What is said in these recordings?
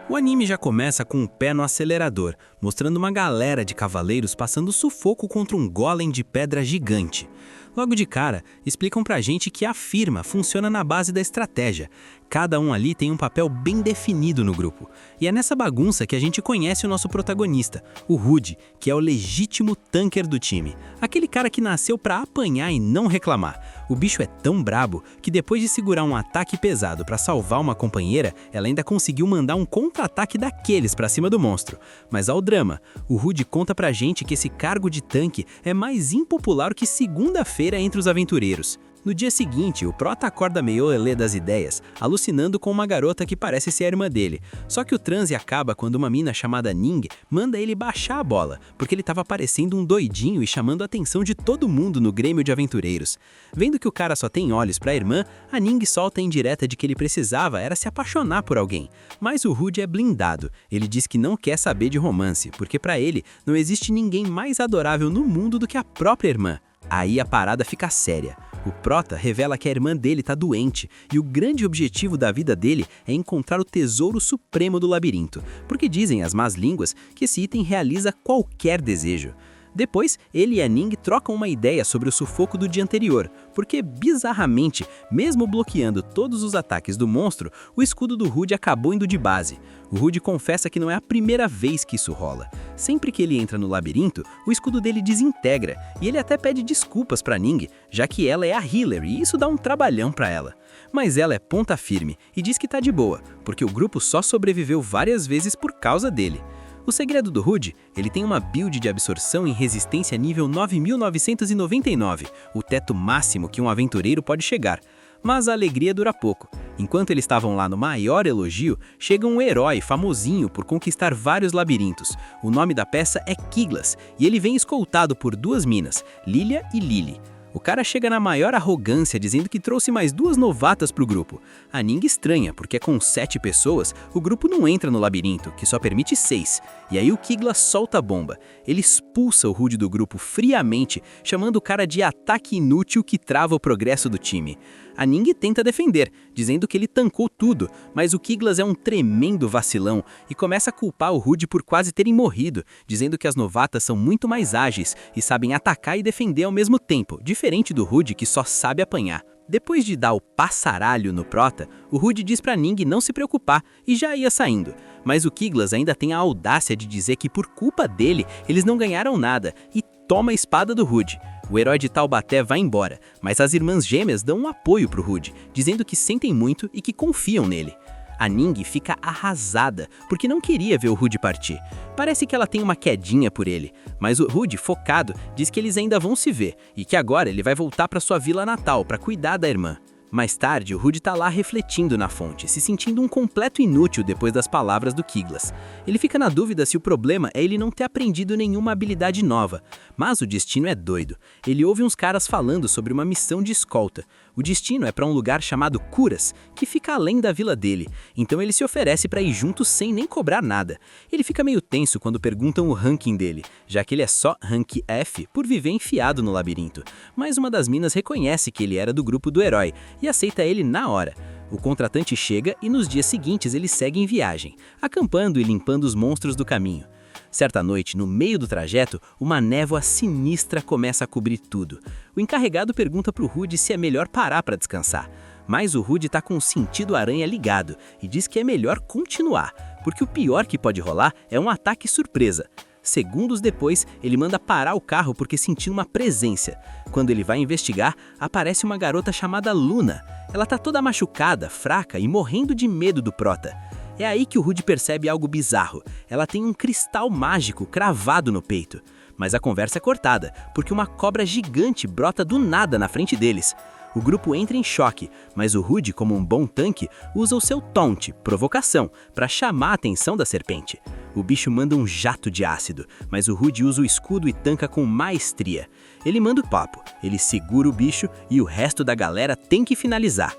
O anime já começa com o pé no acelerador, mostrando uma galera de cavaleiros passando sufoco contra um golem de pedra gigante. Logo de cara, explicam pra gente que a firma funciona na base da estratégia. Cada um ali tem um papel bem definido no grupo. E é nessa bagunça que a gente conhece o nosso protagonista, o Rude, que é o legítimo tanker do time. Aquele cara que nasceu pra apanhar e não reclamar. O bicho é tão brabo que depois de segurar um ataque pesado pra salvar uma companheira, ela ainda conseguiu mandar um contra-ataque daqueles pra cima do monstro. Mas ao drama, o Rude conta pra gente que esse cargo de tanque é mais impopular que segunda-feira entre os aventureiros. No dia seguinte, o Prota acorda meio elê das ideias, alucinando com uma garota que parece ser a irmã dele. Só que o transe acaba quando uma mina chamada Ning manda ele baixar a bola, porque ele estava parecendo um doidinho e chamando a atenção de todo mundo no grêmio de aventureiros. Vendo que o cara só tem olhos para a irmã, a Ning solta a indireta de que ele precisava era se apaixonar por alguém. Mas o Rude é blindado. Ele diz que não quer saber de romance, porque para ele não existe ninguém mais adorável no mundo do que a própria irmã. Aí a parada fica séria. O Prota revela que a irmã dele tá doente e o grande objetivo da vida dele é encontrar o tesouro supremo do labirinto, porque dizem as más línguas que esse item realiza qualquer desejo. Depois, ele e a Ning trocam uma ideia sobre o sufoco do dia anterior, porque, bizarramente, mesmo bloqueando todos os ataques do monstro, o escudo do Rude acabou indo de base. O Rude confessa que não é a primeira vez que isso rola. Sempre que ele entra no labirinto, o escudo dele desintegra, e ele até pede desculpas pra Ning, já que ela é a healer e isso dá um trabalhão pra ela. Mas ela é ponta firme e diz que tá de boa, porque o grupo só sobreviveu várias vezes por causa dele. O segredo do Rude, ele tem uma build de absorção em resistência nível 9999, o teto máximo que um aventureiro pode chegar. Mas a alegria dura pouco. Enquanto eles estavam lá no maior elogio, chega um herói famosinho por conquistar vários labirintos. O nome da peça é Kiglas, e ele vem escoltado por duas minas, Lilia e Lily. O cara chega na maior arrogância dizendo que trouxe mais duas novatas pro grupo. A Ning estranha, porque com 7 pessoas, o grupo não entra no labirinto, que só permite 6. E aí o Kiglas solta a bomba. Ele expulsa o Rude do grupo friamente, chamando o cara de ataque inútil que trava o progresso do time. A Ning tenta defender, dizendo que ele tancou tudo, mas o Kiglas é um tremendo vacilão e começa a culpar o Rude por quase terem morrido, dizendo que as novatas são muito mais ágeis e sabem atacar e defender ao mesmo tempo, diferente do Rude que só sabe apanhar. Depois de dar o passaralho no Prota, o Rude diz pra Ning não se preocupar e já ia saindo. Mas o Kiglas ainda tem a audácia de dizer que por culpa dele eles não ganharam nada e toma a espada do Rude. O herói de Taubaté vai embora, mas as irmãs gêmeas dão um apoio pro Rude, dizendo que sentem muito e que confiam nele. A Ning fica arrasada, porque não queria ver o Rude partir. Parece que ela tem uma quedinha por ele, mas o Rude, focado, diz que eles ainda vão se ver e que agora ele vai voltar para sua vila natal para cuidar da irmã. Mais tarde, o Rude tá lá refletindo na fonte, se sentindo um completo inútil depois das palavras do Kiglas. Ele fica na dúvida se o problema é ele não ter aprendido nenhuma habilidade nova. Mas o destino é doido. Ele ouve uns caras falando sobre uma missão de escolta. O destino é para um lugar chamado Curas, que fica além da vila dele. Então ele se oferece para ir junto sem nem cobrar nada. Ele fica meio tenso quando perguntam o ranking dele, já que ele é só rank F por viver enfiado no labirinto. Mas uma das minas reconhece que ele era do grupo do herói e aceita ele na hora. O contratante chega e nos dias seguintes ele segue em viagem, acampando e limpando os monstros do caminho. Certa noite, no meio do trajeto, uma névoa sinistra começa a cobrir tudo. O encarregado pergunta pro Rude se é melhor parar para descansar. Mas o Rude tá com o sentido aranha ligado e diz que é melhor continuar, porque o pior que pode rolar é um ataque surpresa. Segundos depois, ele manda parar o carro porque sentiu uma presença. Quando ele vai investigar, aparece uma garota chamada Luna. Ela tá toda machucada, fraca e morrendo de medo do Prota. É aí que o Rude percebe algo bizarro. Ela tem um cristal mágico cravado no peito. Mas a conversa é cortada, porque uma cobra gigante brota do nada na frente deles. O grupo entra em choque, mas o Rude, como um bom tanque, usa o seu taunt, provocação, para chamar a atenção da serpente. O bicho manda um jato de ácido, mas o Rude usa o escudo e tanca com maestria. Ele manda o papo, ele segura o bicho e o resto da galera tem que finalizar.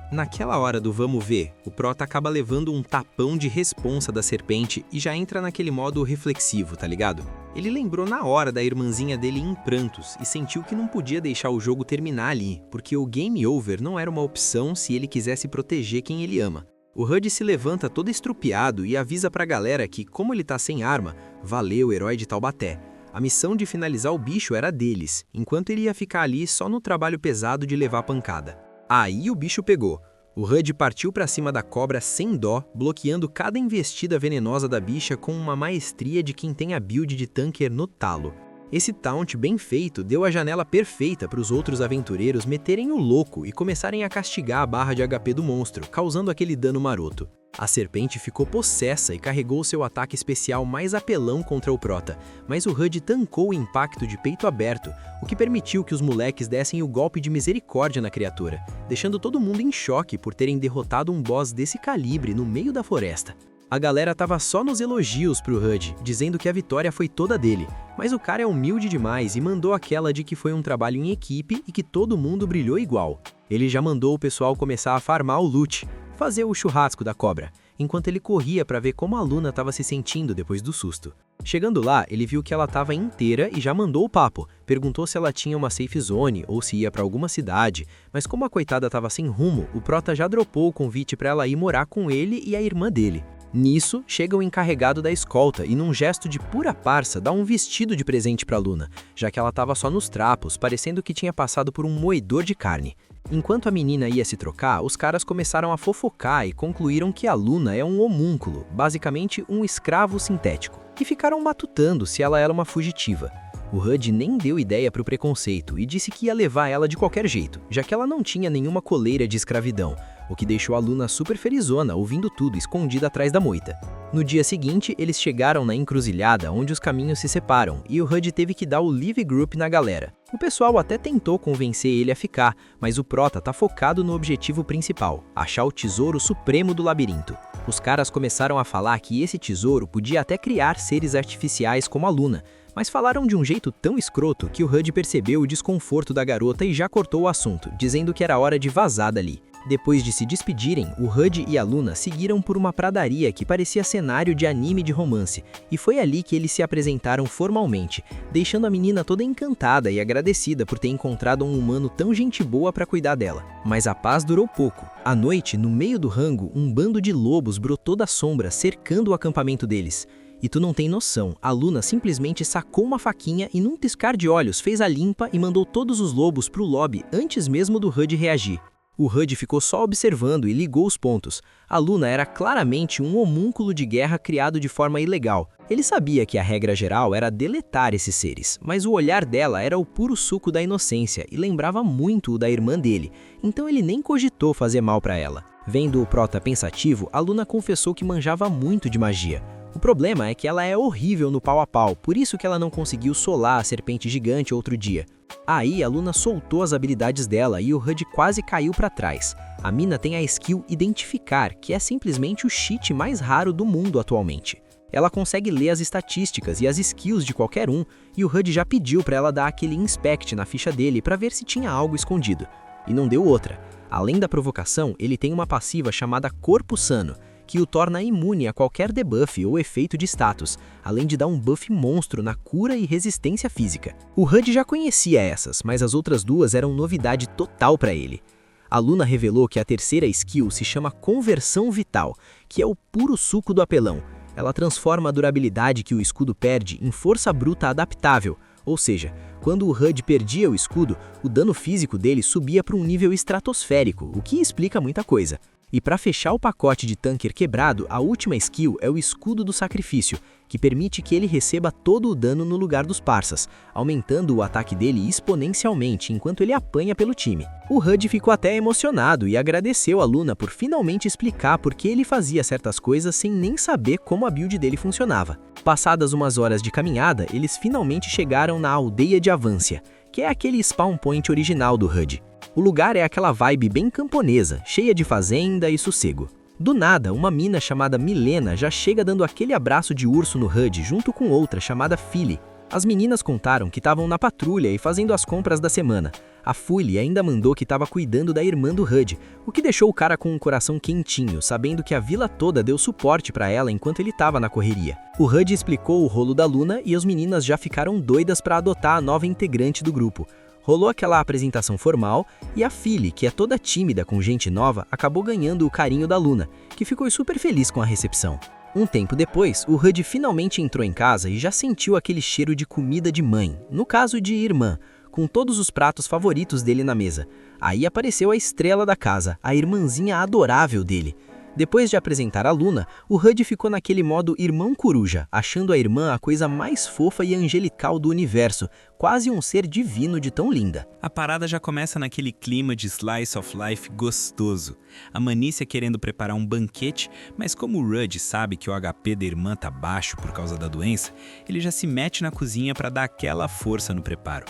Naquela hora do vamos ver, o Prota acaba levando um tapão de responsa da serpente e já entra naquele modo reflexivo, tá ligado? Ele lembrou na hora da irmãzinha dele em prantos e sentiu que não podia deixar o jogo terminar ali, porque o game over não era uma opção se ele quisesse proteger quem ele ama. O HUD se levanta todo estrupiado e avisa pra galera que, como ele tá sem arma, valeu, herói de Taubaté. A missão de finalizar o bicho era deles, enquanto ele ia ficar ali só no trabalho pesado de levar pancada. Aí o bicho pegou. O HUD partiu pra cima da cobra sem dó, bloqueando cada investida venenosa da bicha com uma maestria de quem tem a build de tanker no talo. Esse taunt bem feito deu a janela perfeita para os outros aventureiros meterem o louco e começarem a castigar a barra de HP do monstro, causando aquele dano maroto. A serpente ficou possessa e carregou seu ataque especial mais apelão contra o Prota, mas o HUD tancou o impacto de peito aberto, o que permitiu que os moleques dessem o golpe de misericórdia na criatura, deixando todo mundo em choque por terem derrotado um boss desse calibre no meio da floresta. A galera tava só nos elogios pro HUD, dizendo que a vitória foi toda dele, mas o cara é humilde demais e mandou aquela de que foi um trabalho em equipe e que todo mundo brilhou igual. Ele já mandou o pessoal começar a farmar o loot, fazer o churrasco da cobra, enquanto ele corria para ver como a Luna estava se sentindo depois do susto. Chegando lá, ele viu que ela estava inteira e já mandou o papo, perguntou se ela tinha uma safe zone ou se ia para alguma cidade, mas como a coitada estava sem rumo, o Prota já dropou o convite para ela ir morar com ele e a irmã dele. Nisso, chega o encarregado da escolta e num gesto de pura parça dá um vestido de presente para Luna, já que ela estava só nos trapos, parecendo que tinha passado por um moedor de carne. Enquanto a menina ia se trocar, os caras começaram a fofocar e concluíram que a Luna é um homúnculo, basicamente um escravo sintético, e ficaram matutando se ela era uma fugitiva. O HUD nem deu ideia para o preconceito e disse que ia levar ela de qualquer jeito, já que ela não tinha nenhuma coleira de escravidão, o que deixou a Luna super felizona, ouvindo tudo escondida atrás da moita. No dia seguinte, eles chegaram na encruzilhada onde os caminhos se separam e o HUD teve que dar o Leave Group na galera. O pessoal até tentou convencer ele a ficar, mas o Prota tá focado no objetivo principal, achar o tesouro supremo do labirinto. Os caras começaram a falar que esse tesouro podia até criar seres artificiais como a Luna, mas falaram de um jeito tão escroto que o HUD percebeu o desconforto da garota e já cortou o assunto, dizendo que era hora de vazar dali. Depois de se despedirem, o HUD e a Luna seguiram por uma pradaria que parecia cenário de anime de romance, e foi ali que eles se apresentaram formalmente, deixando a menina toda encantada e agradecida por ter encontrado um humano tão gente boa para cuidar dela. Mas a paz durou pouco. À noite, no meio do rango, um bando de lobos brotou da sombra, cercando o acampamento deles. E tu não tem noção, a Luna simplesmente sacou uma faquinha e num piscar de olhos fez a limpa e mandou todos os lobos pro lobby antes mesmo do HUD reagir. O HUD ficou só observando e ligou os pontos. A Luna era claramente um homúnculo de guerra criado de forma ilegal. Ele sabia que a regra geral era deletar esses seres, mas o olhar dela era o puro suco da inocência e lembrava muito o da irmã dele, então ele nem cogitou fazer mal para ela. Vendo o Prota pensativo, a Luna confessou que manjava muito de magia. O problema é que ela é horrível no pau a pau, por isso que ela não conseguiu solar a serpente gigante outro dia. Aí a Luna soltou as habilidades dela e o HUD quase caiu para trás. A mina tem a skill Identificar, que é simplesmente o cheat mais raro do mundo atualmente. Ela consegue ler as estatísticas e as skills de qualquer um, e o HUD já pediu para ela dar aquele inspect na ficha dele para ver se tinha algo escondido. E não deu outra. Além da provocação, ele tem uma passiva chamada Corpo Sano, que o torna imune a qualquer debuff ou efeito de status, além de dar um buff monstro na cura e resistência física. O HUD já conhecia essas, mas as outras duas eram novidade total para ele. A Luna revelou que a terceira skill se chama Conversão Vital, que é o puro suco do apelão. Ela transforma a durabilidade que o escudo perde em força bruta adaptável, ou seja, quando o HUD perdia o escudo, o dano físico dele subia para um nível estratosférico, o que explica muita coisa. E para fechar o pacote de tanker quebrado, a última skill é o Escudo do Sacrifício, que permite que ele receba todo o dano no lugar dos parças, aumentando o ataque dele exponencialmente enquanto ele apanha pelo time. O HUD ficou até emocionado e agradeceu a Luna por finalmente explicar por que ele fazia certas coisas sem nem saber como a build dele funcionava. Passadas umas horas de caminhada, eles finalmente chegaram na Aldeia de Avância, que é aquele spawn point original do HUD. O lugar é aquela vibe bem camponesa, cheia de fazenda e sossego. Do nada, uma mina chamada Milena já chega dando aquele abraço de urso no HUD junto com outra chamada Philly. As meninas contaram que estavam na patrulha e fazendo as compras da semana. A Philly ainda mandou que estava cuidando da irmã do HUD, o que deixou o cara com um coração quentinho, sabendo que a vila toda deu suporte para ela enquanto ele estava na correria. O HUD explicou o rolo da Luna e as meninas já ficaram doidas para adotar a nova integrante do grupo. Rolou aquela apresentação formal e a Phyllis, que é toda tímida com gente nova, acabou ganhando o carinho da Luna, que ficou super feliz com a recepção. Um tempo depois, o Rudd finalmente entrou em casa e já sentiu aquele cheiro de comida de mãe, no caso de irmã, com todos os pratos favoritos dele na mesa. Aí apareceu a estrela da casa, a irmãzinha adorável dele. Depois de apresentar a Luna, o Rudd ficou naquele modo irmão coruja, achando a irmã a coisa mais fofa e angelical do universo, quase um ser divino de tão linda. A parada já começa naquele clima de slice of life gostoso. A Manícia querendo preparar um banquete, mas como o Rudd sabe que o HP da irmã tá baixo por causa da doença, ele já se mete na cozinha para dar aquela força no preparo.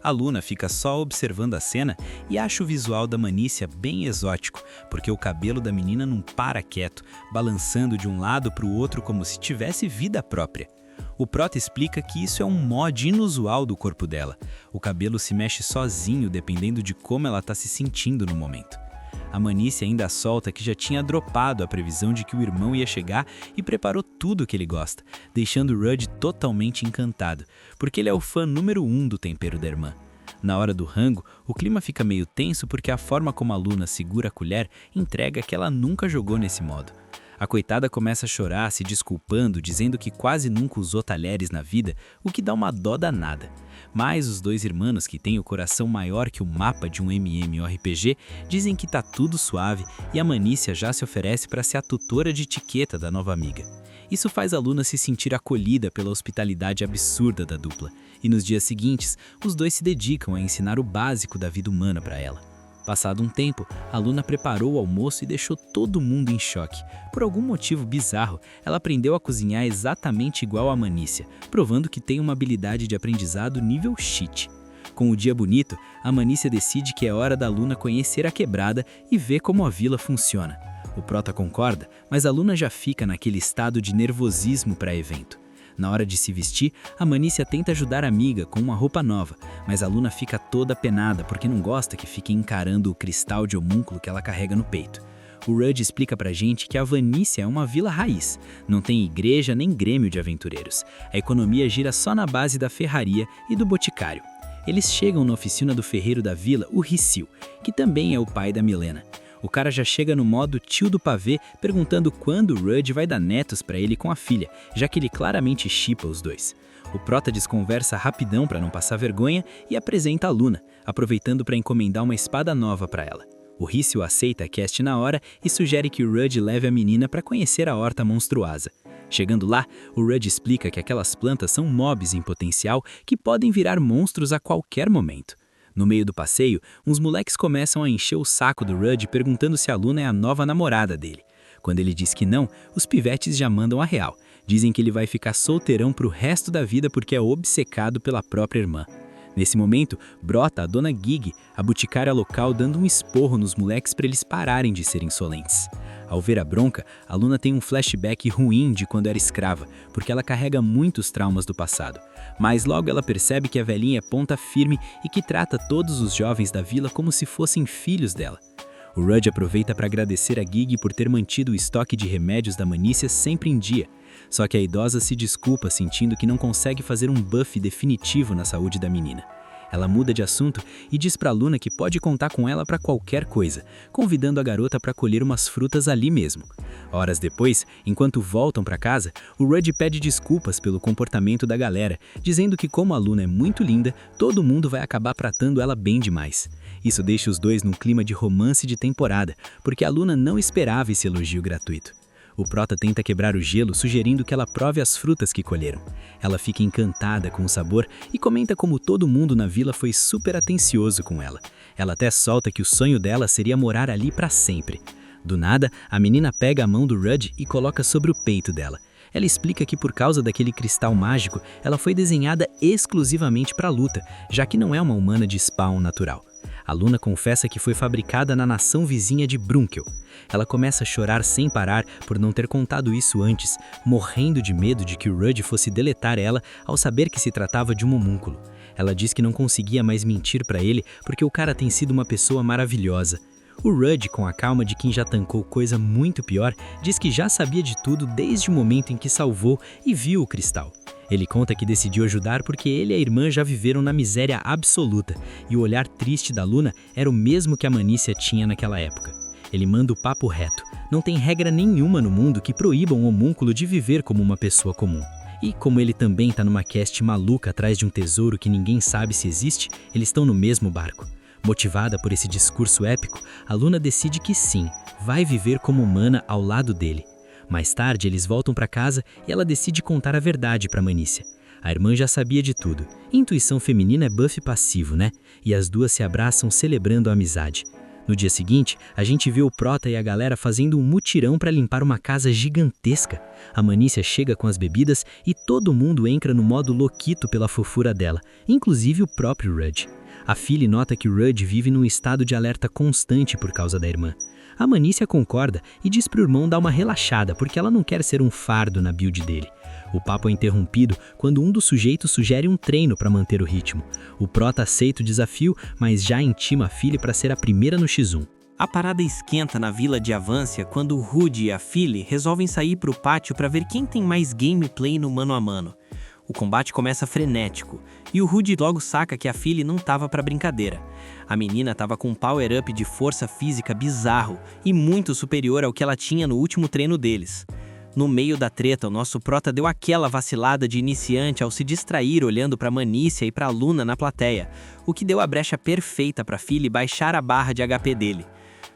A Luna fica só observando a cena e acha o visual da Manícia bem exótico, porque o cabelo da menina não para quieto, balançando de um lado para o outro como se tivesse vida própria. O prota explica que isso é um mod inusual do corpo dela. O cabelo se mexe sozinho dependendo de como ela está se sentindo no momento. A Manícia ainda solta que já tinha dropado a previsão de que o irmão ia chegar e preparou tudo o que ele gosta, deixando o Rudd totalmente encantado, porque ele é o fã número 1 do tempero da irmã. Na hora do rango, o clima fica meio tenso porque a forma como a Luna segura a colher entrega que ela nunca jogou nesse modo. A coitada começa a chorar, se desculpando, dizendo que quase nunca usou talheres na vida, o que dá uma dó danada. Mas os dois irmãos, que têm o coração maior que o mapa de um MMORPG, dizem que tá tudo suave e a Manícia já se oferece para ser a tutora de etiqueta da nova amiga. Isso faz a Luna se sentir acolhida pela hospitalidade absurda da dupla, e nos dias seguintes, os dois se dedicam a ensinar o básico da vida humana para ela. Passado um tempo, a Luna preparou o almoço e deixou todo mundo em choque. Por algum motivo bizarro, ela aprendeu a cozinhar exatamente igual a Manícia, provando que tem uma habilidade de aprendizado nível cheat. Com o dia bonito, a Manícia decide que é hora da Luna conhecer a quebrada e ver como a vila funciona. O prota concorda, mas a Luna já fica naquele estado de nervosismo pré-evento. Na hora de se vestir, a Manícia tenta ajudar a amiga com uma roupa nova, mas a Luna fica toda penada porque não gosta que fiquem encarando o cristal de homúnculo que ela carrega no peito. O Rudd explica pra gente que a Vanícia é uma vila raiz, não tem igreja nem grêmio de aventureiros. A economia gira só na base da ferraria e do boticário. Eles chegam na oficina do ferreiro da vila, o Ricil, que também é o pai da Milena. O cara já chega no modo tio do pavê, perguntando quando o Rudd vai dar netos pra ele com a filha, já que ele claramente shippa os dois. O prota desconversa rapidão pra não passar vergonha e apresenta a Luna, aproveitando pra encomendar uma espada nova pra ela. O Ricil aceita a quest na hora e sugere que o Rudd leve a menina pra conhecer a horta monstruosa. Chegando lá, o Rudd explica que aquelas plantas são mobs em potencial que podem virar monstros a qualquer momento. No meio do passeio, uns moleques começam a encher o saco do Rudd perguntando se a Luna é a nova namorada dele. Quando ele diz que não, os pivetes já mandam a real. Dizem que ele vai ficar solteirão pro resto da vida porque é obcecado pela própria irmã. Nesse momento, brota a dona Gig, a boticária local, dando um esporro nos moleques para eles pararem de ser insolentes. Ao ver a bronca, a Luna tem um flashback ruim de quando era escrava, porque ela carrega muitos traumas do passado. Mas logo ela percebe que a velhinha é ponta firme e que trata todos os jovens da vila como se fossem filhos dela. O Rudd aproveita para agradecer a Gig por ter mantido o estoque de remédios da Manícia sempre em dia. Só que a idosa se desculpa sentindo que não consegue fazer um buff definitivo na saúde da menina. Ela muda de assunto e diz pra Luna que pode contar com ela para qualquer coisa, convidando a garota para colher umas frutas ali mesmo. Horas depois, enquanto voltam para casa, o Rudd pede desculpas pelo comportamento da galera, dizendo que como a Luna é muito linda, todo mundo vai acabar tratando ela bem demais. Isso deixa os dois num clima de romance de temporada, porque a Luna não esperava esse elogio gratuito. O prota tenta quebrar o gelo, sugerindo que ela prove as frutas que colheram. Ela fica encantada com o sabor e comenta como todo mundo na vila foi super atencioso com ela. Ela até solta que o sonho dela seria morar ali para sempre. Do nada, a menina pega a mão do Rudd e coloca sobre o peito dela. Ela explica que por causa daquele cristal mágico, ela foi desenhada exclusivamente para a luta, já que não é uma humana de spawn natural. A Luna confessa que foi fabricada na nação vizinha de Brunkel. Ela começa a chorar sem parar por não ter contado isso antes, morrendo de medo de que o Rudd fosse deletar ela ao saber que se tratava de um homúnculo. Ela diz que não conseguia mais mentir para ele porque o cara tem sido uma pessoa maravilhosa. O Rudd, com a calma de quem já tancou coisa muito pior, diz que já sabia de tudo desde o momento em que salvou e viu o cristal. Ele conta que decidiu ajudar porque ele e a irmã já viveram na miséria absoluta, e o olhar triste da Luna era o mesmo que a Manícia tinha naquela época. Ele manda o papo reto. Não tem regra nenhuma no mundo que proíba um homúnculo de viver como uma pessoa comum. E como ele também tá numa quest maluca atrás de um tesouro que ninguém sabe se existe, eles estão no mesmo barco. Motivada por esse discurso épico, a Luna decide que sim, vai viver como humana ao lado dele. Mais tarde, eles voltam para casa e ela decide contar a verdade para Manícia. A irmã já sabia de tudo. Intuição feminina é buff passivo, né? E as duas se abraçam celebrando a amizade. No dia seguinte, a gente vê o Prota e a galera fazendo um mutirão para limpar uma casa gigantesca. A Manícia chega com as bebidas e todo mundo entra no modo louquito pela fofura dela, inclusive o próprio Rudd. A Phyllis nota que o Rudd vive num estado de alerta constante por causa da irmã. A Manícia concorda e diz pro irmão dar uma relaxada porque ela não quer ser um fardo na build dele. O papo é interrompido quando um dos sujeitos sugere um treino para manter o ritmo. O Prota aceita o desafio, mas já intima a Phyllis para ser a primeira no X1. A parada esquenta na vila de Avância quando o Rudy e a Phyllis resolvem sair pro pátio para ver quem tem mais gameplay no mano a mano. O combate começa frenético, e o Rudy logo saca que a Phyllis não tava pra brincadeira. A menina tava com um power-up de força física bizarro e muito superior ao que ela tinha no último treino deles. No meio da treta, o nosso Prota deu aquela vacilada de iniciante ao se distrair olhando pra Manícia e pra Luna na plateia, o que deu a brecha perfeita pra Phyllis baixar a barra de HP dele.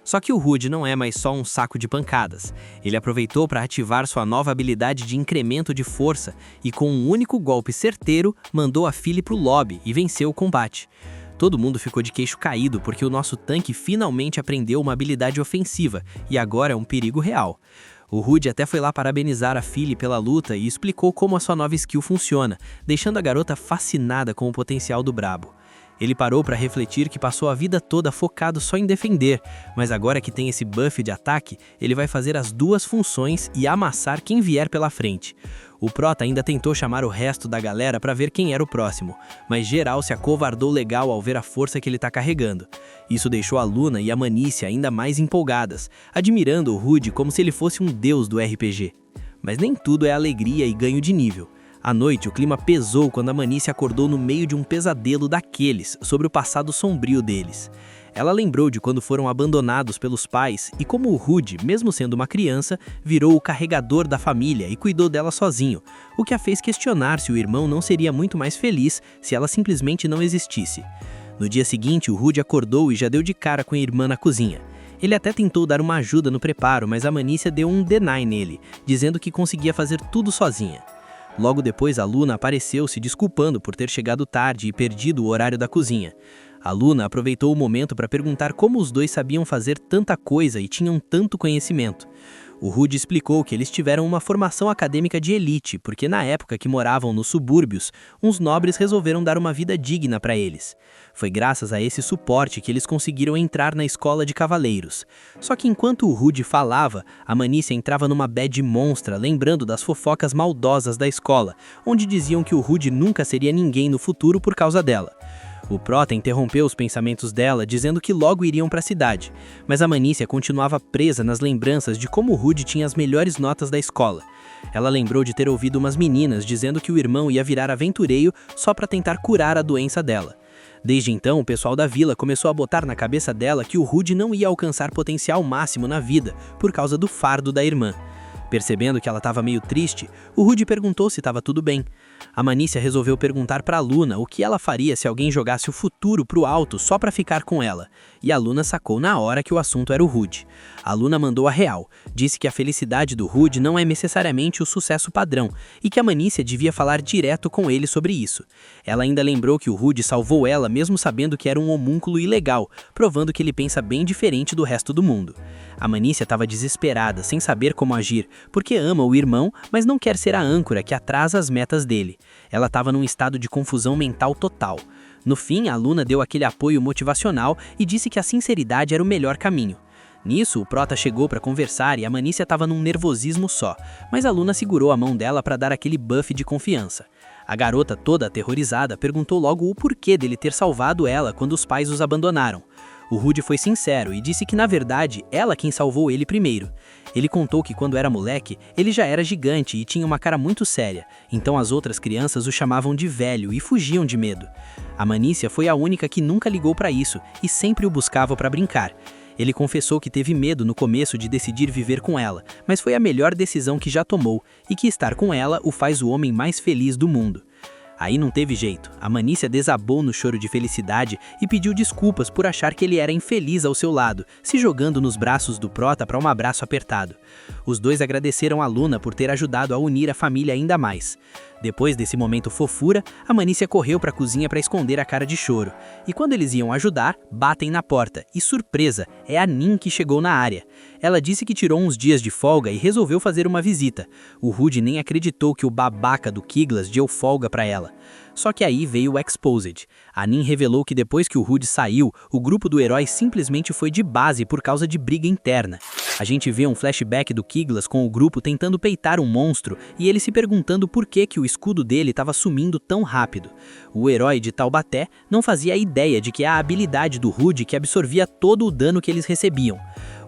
Só que o Rudy não é mais só um saco de pancadas. Ele aproveitou para ativar sua nova habilidade de incremento de força e com um único golpe certeiro, mandou a Phyllis pro lobby e venceu o combate. Todo mundo ficou de queixo caído porque o nosso tanque finalmente aprendeu uma habilidade ofensiva e agora é um perigo real. O Rudy até foi lá parabenizar a Phyllis pela luta e explicou como a sua nova skill funciona, deixando a garota fascinada com o potencial do brabo. Ele parou para refletir que passou a vida toda focado só em defender, mas agora que tem esse buff de ataque, ele vai fazer as duas funções e amassar quem vier pela frente. O Prota ainda tentou chamar o resto da galera para ver quem era o próximo, mas geral se acovardou legal ao ver a força que ele tá carregando. Isso deixou a Luna e a Manícia ainda mais empolgadas, admirando o Rudy como se ele fosse um deus do RPG. Mas nem tudo é alegria e ganho de nível. À noite, o clima pesou quando a Manícia acordou no meio de um pesadelo daqueles sobre o passado sombrio deles. Ela lembrou de quando foram abandonados pelos pais e como o Rudy, mesmo sendo uma criança, virou o carregador da família e cuidou dela sozinho, o que a fez questionar se o irmão não seria muito mais feliz se ela simplesmente não existisse. No dia seguinte, o Rudy acordou e já deu de cara com a irmã na cozinha. Ele até tentou dar uma ajuda no preparo, mas a Manícia deu um deny nele, dizendo que conseguia fazer tudo sozinha. Logo depois, a Luna apareceu se desculpando por ter chegado tarde e perdido o horário da cozinha. A Luna aproveitou o momento para perguntar como os dois sabiam fazer tanta coisa e tinham tanto conhecimento. O Rudy explicou que eles tiveram uma formação acadêmica de elite, porque na época que moravam nos subúrbios, uns nobres resolveram dar uma vida digna para eles. Foi graças a esse suporte que eles conseguiram entrar na escola de cavaleiros. Só que enquanto o Rudy falava, a Manícia entrava numa bad monstra, lembrando das fofocas maldosas da escola, onde diziam que o Rudy nunca seria ninguém no futuro por causa dela. O Prota interrompeu os pensamentos dela, dizendo que logo iriam para a cidade, mas a Manícia continuava presa nas lembranças de como o Rudy tinha as melhores notas da escola. Ela lembrou de ter ouvido umas meninas dizendo que o irmão ia virar aventureiro só para tentar curar a doença dela. Desde então, o pessoal da vila começou a botar na cabeça dela que o Rudy não ia alcançar potencial máximo na vida, por causa do fardo da irmã. Percebendo que ela estava meio triste, o Rudy perguntou se estava tudo bem. A Manícia resolveu perguntar para a Luna o que ela faria se alguém jogasse o futuro pro alto só para ficar com ela, e a Luna sacou na hora que o assunto era o Rudy. A Luna mandou a real, disse que a felicidade do Rudy não é necessariamente o sucesso padrão, e que a Manícia devia falar direto com ele sobre isso. Ela ainda lembrou que o Rudy salvou ela mesmo sabendo que era um homúnculo ilegal, provando que ele pensa bem diferente do resto do mundo. A Manícia estava desesperada, sem saber como agir, porque ama o irmão, mas não quer ser a âncora que atrasa as metas dele. Ela estava num estado de confusão mental total. No fim, a Luna deu aquele apoio motivacional e disse que a sinceridade era o melhor caminho. Nisso, o Prota chegou para conversar e a Manícia estava num nervosismo só, mas a Luna segurou a mão dela para dar aquele buff de confiança. A garota, toda aterrorizada, perguntou logo o porquê dele ter salvado ela quando os pais os abandonaram. O Rudy foi sincero e disse que, na verdade, ela quem salvou ele primeiro. Ele contou que quando era moleque, ele já era gigante e tinha uma cara muito séria, então as outras crianças o chamavam de velho e fugiam de medo. A Manícia foi a única que nunca ligou para isso e sempre o buscava para brincar. Ele confessou que teve medo no começo de decidir viver com ela, mas foi a melhor decisão que já tomou e que estar com ela o faz o homem mais feliz do mundo. Aí não teve jeito, a Manícia desabou no choro de felicidade e pediu desculpas por achar que ele era infeliz ao seu lado, se jogando nos braços do Prota para um abraço apertado. Os dois agradeceram a Luna por ter ajudado a unir a família ainda mais. Depois desse momento fofura, a Manícia correu para a cozinha para esconder a cara de choro. E quando eles iam ajudar, batem na porta. E surpresa, é a Nin que chegou na área. Ela disse que tirou uns dias de folga e resolveu fazer uma visita. O Rude nem acreditou que o babaca do Kiglas deu folga para ela. Só que aí veio o Exposed. A Nin revelou que depois que o Rude saiu, o grupo do herói simplesmente foi de base por causa de briga interna. A gente vê um flashback do Kiglas com o grupo tentando peitar um monstro e ele se perguntando por que o escudo dele estava sumindo tão rápido. O herói de Taubaté não fazia ideia de que a habilidade do Rude que absorvia todo o dano que eles recebiam.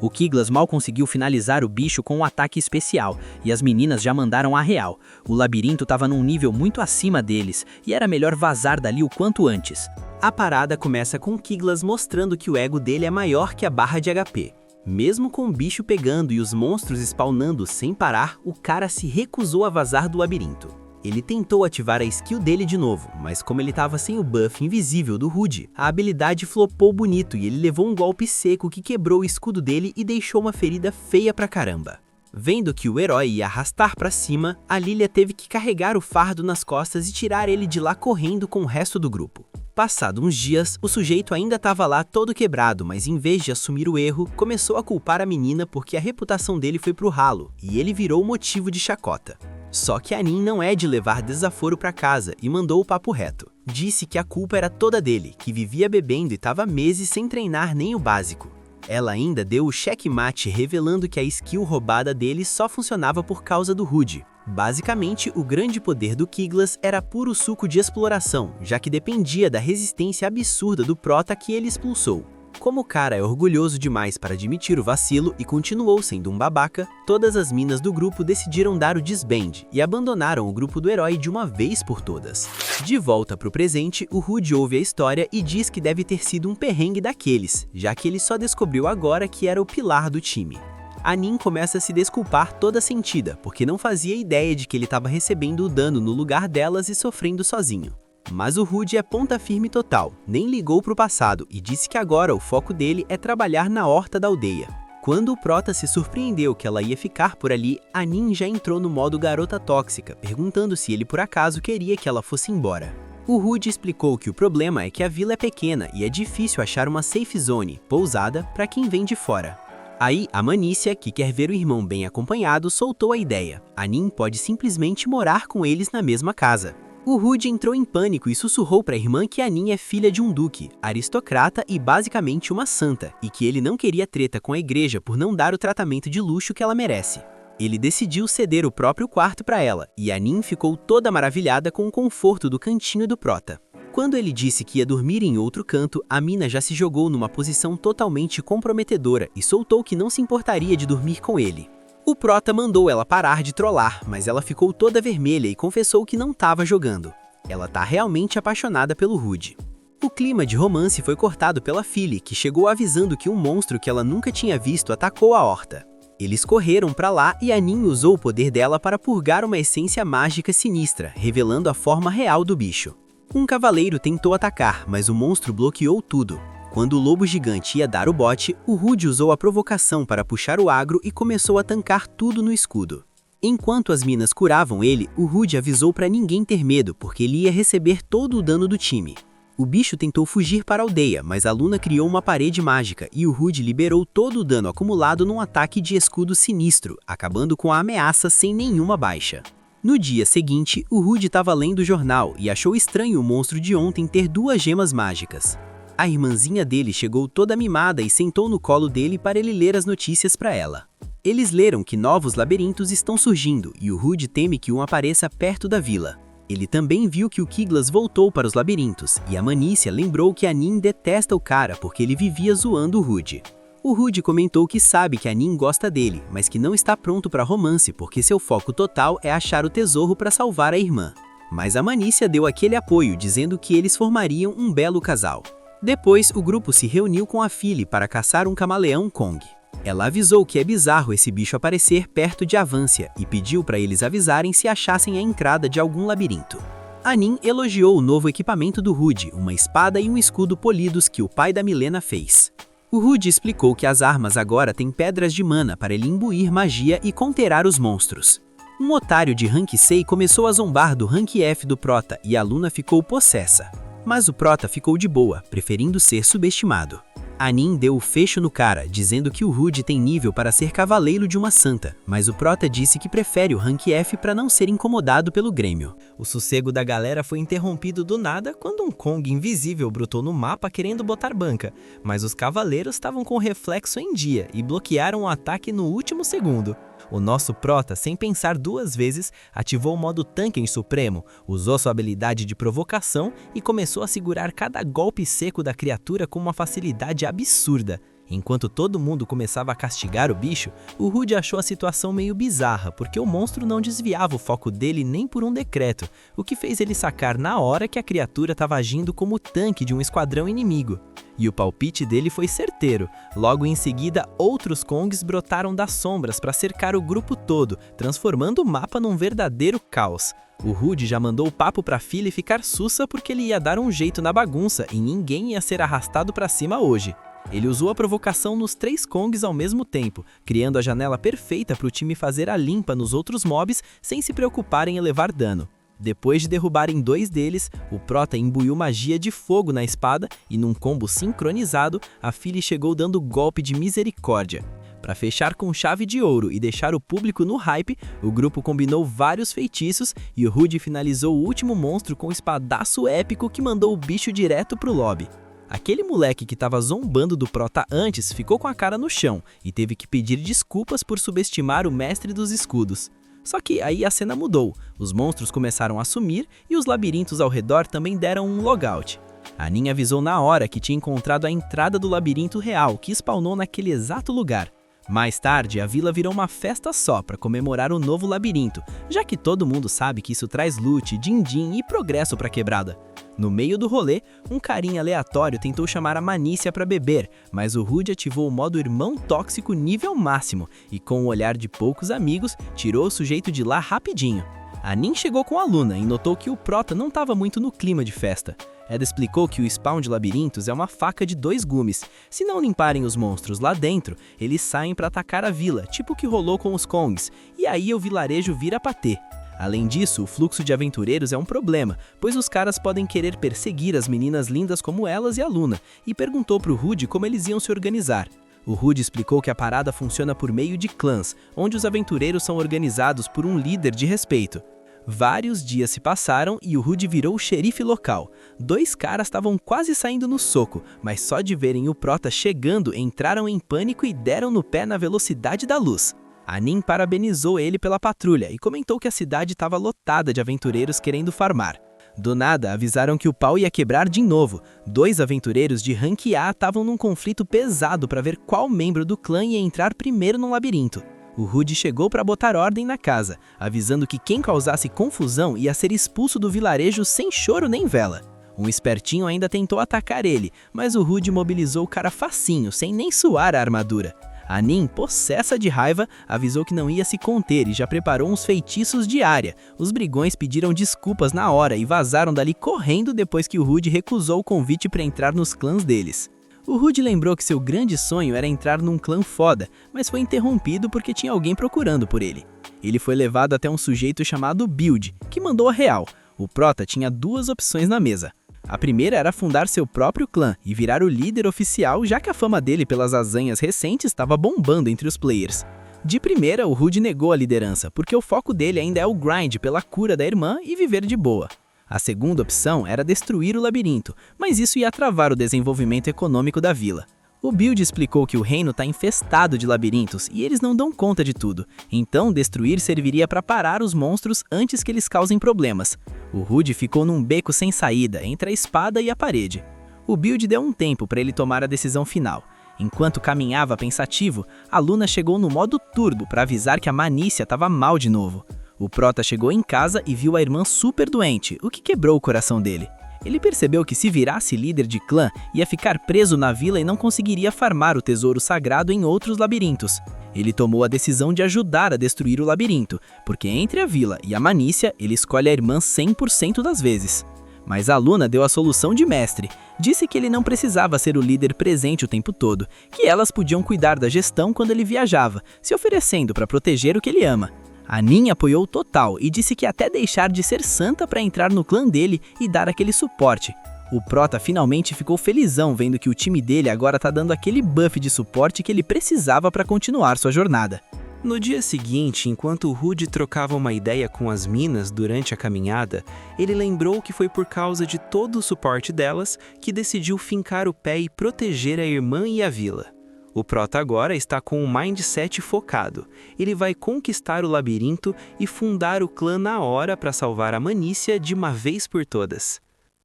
O Kiglas mal conseguiu finalizar o bicho com um ataque especial, e as meninas já mandaram a real. O labirinto estava num nível muito acima deles, e era melhor vazar dali o quanto antes. A parada começa com o Kiglas mostrando que o ego dele é maior que a barra de HP. Mesmo com o bicho pegando e os monstros spawnando sem parar, o cara se recusou a vazar do labirinto. Ele tentou ativar a skill dele de novo, mas como ele estava sem o buff invisível do Rude, a habilidade flopou bonito e ele levou um golpe seco que quebrou o escudo dele e deixou uma ferida feia pra caramba. Vendo que o herói ia arrastar pra cima, a Lilia teve que carregar o fardo nas costas e tirar ele de lá correndo com o resto do grupo. Passado uns dias, o sujeito ainda estava lá todo quebrado, mas em vez de assumir o erro, começou a culpar a menina porque a reputação dele foi pro ralo, e ele virou motivo de chacota. Só que a Nin não é de levar desaforo pra casa e mandou o papo reto. Disse que a culpa era toda dele, que vivia bebendo e estava meses sem treinar nem o básico. Ela ainda deu o checkmate revelando que a skill roubada dele só funcionava por causa do Rude. Basicamente, o grande poder do Kiglas era puro suco de exploração, já que dependia da resistência absurda do Prota que ele expulsou. Como o cara é orgulhoso demais para admitir o vacilo e continuou sendo um babaca, todas as minas do grupo decidiram dar o disband e abandonaram o grupo do herói de uma vez por todas. De volta pro presente, o Rude ouve a história e diz que deve ter sido um perrengue daqueles, já que ele só descobriu agora que era o pilar do time. A Nin começa a se desculpar toda sentida, porque não fazia ideia de que ele estava recebendo o dano no lugar delas e sofrendo sozinho. Mas o Rude é ponta firme total, nem ligou pro passado e disse que agora o foco dele é trabalhar na horta da aldeia. Quando o Prota se surpreendeu que ela ia ficar por ali, a Nin já entrou no modo garota tóxica, perguntando se ele por acaso queria que ela fosse embora. O Rude explicou que o problema é que a vila é pequena e é difícil achar uma safe zone, pousada, para quem vem de fora. Aí, a Manícia, que quer ver o irmão bem acompanhado, soltou a ideia. A Nin pode simplesmente morar com eles na mesma casa. O Rude entrou em pânico e sussurrou para a irmã que a Nin é filha de um duque, aristocrata e basicamente uma santa, e que ele não queria treta com a igreja por não dar o tratamento de luxo que ela merece. Ele decidiu ceder o próprio quarto para ela, e a Nin ficou toda maravilhada com o conforto do cantinho do Prota. Quando ele disse que ia dormir em outro canto, a mina já se jogou numa posição totalmente comprometedora e soltou que não se importaria de dormir com ele. O Prota mandou ela parar de trollar, mas ela ficou toda vermelha e confessou que não estava jogando. Ela tá realmente apaixonada pelo Rude. O clima de romance foi cortado pela Philly, que chegou avisando que um monstro que ela nunca tinha visto atacou a horta. Eles correram pra lá e a Nin usou o poder dela para purgar uma essência mágica sinistra, revelando a forma real do bicho. Um cavaleiro tentou atacar, mas o monstro bloqueou tudo. Quando o lobo gigante ia dar o bote, o Rude usou a provocação para puxar o agro e começou a tancar tudo no escudo. Enquanto as minas curavam ele, o Rude avisou para ninguém ter medo, porque ele ia receber todo o dano do time. O bicho tentou fugir para a aldeia, mas a Luna criou uma parede mágica e o Rude liberou todo o dano acumulado num ataque de escudo sinistro, acabando com a ameaça sem nenhuma baixa. No dia seguinte, o Rude estava lendo o jornal e achou estranho o monstro de ontem ter 2 gemas mágicas. A irmãzinha dele chegou toda mimada e sentou no colo dele para ele ler as notícias para ela. Eles leram que novos labirintos estão surgindo e o Rude teme que um apareça perto da vila. Ele também viu que o Kiglas voltou para os labirintos e a Manícia lembrou que a Nin detesta o cara porque ele vivia zoando o Rude. O Rude comentou que sabe que a Nin gosta dele, mas que não está pronto para romance porque seu foco total é achar o tesouro para salvar a irmã. Mas a Manícia deu aquele apoio, dizendo que eles formariam um belo casal. Depois, o grupo se reuniu com a Phyllis para caçar um camaleão Kong. Ela avisou que é bizarro esse bicho aparecer perto de Avancia e pediu para eles avisarem se achassem a entrada de algum labirinto. A Nin elogiou o novo equipamento do Rude, uma espada e um escudo polidos que o pai da Milena fez. O Rude explicou que as armas agora têm pedras de mana para ele imbuir magia e conterar os monstros. Um otário de Rank 6 começou a zombar do Rank F do Prota e a Luna ficou possessa. Mas o Prota ficou de boa, preferindo ser subestimado. A Nin deu o fecho no cara, dizendo que o Rude tem nível para ser cavaleiro de uma santa, mas o Prota disse que prefere o Rank F para não ser incomodado pelo Grêmio. O sossego da galera foi interrompido do nada quando um Kong invisível brotou no mapa querendo botar banca, mas os cavaleiros estavam com o reflexo em dia e bloquearam o ataque no último segundo. O nosso Prota, sem pensar duas vezes, ativou o modo tanque em Supremo, usou sua habilidade de provocação e começou a segurar cada golpe seco da criatura com uma facilidade absurda. Enquanto todo mundo começava a castigar o bicho, o Rude achou a situação meio bizarra, porque o monstro não desviava o foco dele nem por um decreto, o que fez ele sacar na hora que a criatura estava agindo como tanque de um esquadrão inimigo. E o palpite dele foi certeiro. Logo em seguida, outros Kongs brotaram das sombras para cercar o grupo todo, transformando o mapa num verdadeiro caos. O Rude já mandou o papo pra Phyllis ficar sussa porque ele ia dar um jeito na bagunça e ninguém ia ser arrastado pra cima hoje. Ele usou a provocação nos 3 Kongs ao mesmo tempo, criando a janela perfeita para o time fazer a limpa nos outros mobs sem se preocupar em levar dano. Depois de derrubarem 2 deles, o Prota imbuiu magia de fogo na espada e num combo sincronizado, a Phyllis chegou dando golpe de misericórdia. Para fechar com chave de ouro e deixar o público no hype, o grupo combinou vários feitiços e o Rude finalizou o último monstro com um espadaço épico que mandou o bicho direto pro lobby. Aquele moleque que estava zombando do Prota antes ficou com a cara no chão e teve que pedir desculpas por subestimar o mestre dos escudos. Só que aí a cena mudou, os monstros começaram a sumir e os labirintos ao redor também deram um logout. A Nin avisou na hora que tinha encontrado a entrada do labirinto real, que spawnou naquele exato lugar. Mais tarde, a vila virou uma festa só para comemorar o novo labirinto, já que todo mundo sabe que isso traz loot, din-din e progresso para a quebrada. No meio do rolê, um carinha aleatório tentou chamar a Manícia para beber, mas o Rude ativou o modo irmão tóxico nível máximo e com o olhar de poucos amigos, tirou o sujeito de lá rapidinho. A Nin chegou com a Luna e notou que o Prota não estava muito no clima de festa. Eda explicou que o spawn de labirintos é uma faca de 2 gumes. Se não limparem os monstros lá dentro, eles saem para atacar a vila, tipo o que rolou com os Kongs, e aí o vilarejo vira patê. Além disso, o fluxo de aventureiros é um problema, pois os caras podem querer perseguir as meninas lindas como elas e a Luna, e perguntou pro Rude como eles iam se organizar. O Rude explicou que a parada funciona por meio de clãs, onde os aventureiros são organizados por um líder de respeito. Vários dias se passaram e o Rude virou o xerife local. 2 caras estavam quase saindo no soco, mas só de verem o Prota chegando entraram em pânico e deram no pé na velocidade da luz. A Nin parabenizou ele pela patrulha e comentou que a cidade estava lotada de aventureiros querendo farmar. Do nada, avisaram que o pau ia quebrar de novo. 2 aventureiros de Rank A estavam num conflito pesado para ver qual membro do clã ia entrar primeiro no labirinto. O Rude chegou para botar ordem na casa, avisando que quem causasse confusão ia ser expulso do vilarejo sem choro nem vela. Um espertinho ainda tentou atacar ele, mas o Rude mobilizou o cara facinho, sem nem suar a armadura. A Nin, possessa de raiva, avisou que não ia se conter e já preparou uns feitiços de área. Os brigões pediram desculpas na hora e vazaram dali correndo depois que o Rude recusou o convite para entrar nos clãs deles. O Rude lembrou que seu grande sonho era entrar num clã foda, mas foi interrompido porque tinha alguém procurando por ele. Ele foi levado até um sujeito chamado Build, que mandou a real. O Prota tinha 2 opções na mesa. A primeira era fundar seu próprio clã e virar o líder oficial, já que a fama dele pelas hazañas recentes estava bombando entre os players. De primeira, o Rude negou a liderança, porque o foco dele ainda é o grind pela cura da irmã e viver de boa. A segunda opção era destruir o labirinto, mas isso ia travar o desenvolvimento econômico da vila. O Build explicou que o reino está infestado de labirintos e eles não dão conta de tudo, então destruir serviria para parar os monstros antes que eles causem problemas. O Rude ficou num beco sem saída, entre a espada e a parede. O Build deu um tempo para ele tomar a decisão final. Enquanto caminhava pensativo, a Luna chegou no modo turbo para avisar que a Manícia estava mal de novo. O Prota chegou em casa e viu a irmã super doente, o que quebrou o coração dele. Ele percebeu que se virasse líder de clã, ia ficar preso na vila e não conseguiria farmar o tesouro sagrado em outros labirintos. Ele tomou a decisão de ajudar a destruir o labirinto, porque entre a vila e a Manícia, ele escolhe a irmã 100% das vezes. Mas a Luna deu a solução de mestre. Disse que ele não precisava ser o líder presente o tempo todo, que elas podiam cuidar da gestão quando ele viajava, se oferecendo para proteger o que ele ama. A Nin apoiou total e disse que ia até deixar de ser santa para entrar no clã dele e dar aquele suporte. O Prota finalmente ficou felizão vendo que o time dele agora tá dando aquele buff de suporte que ele precisava para continuar sua jornada. No dia seguinte, enquanto o Rude trocava uma ideia com as minas durante a caminhada, ele lembrou que foi por causa de todo o suporte delas que decidiu fincar o pé e proteger a irmã e a vila. O Prota agora está com um mindset focado. Ele vai conquistar o labirinto e fundar o clã na hora para salvar a Manícia de uma vez por todas.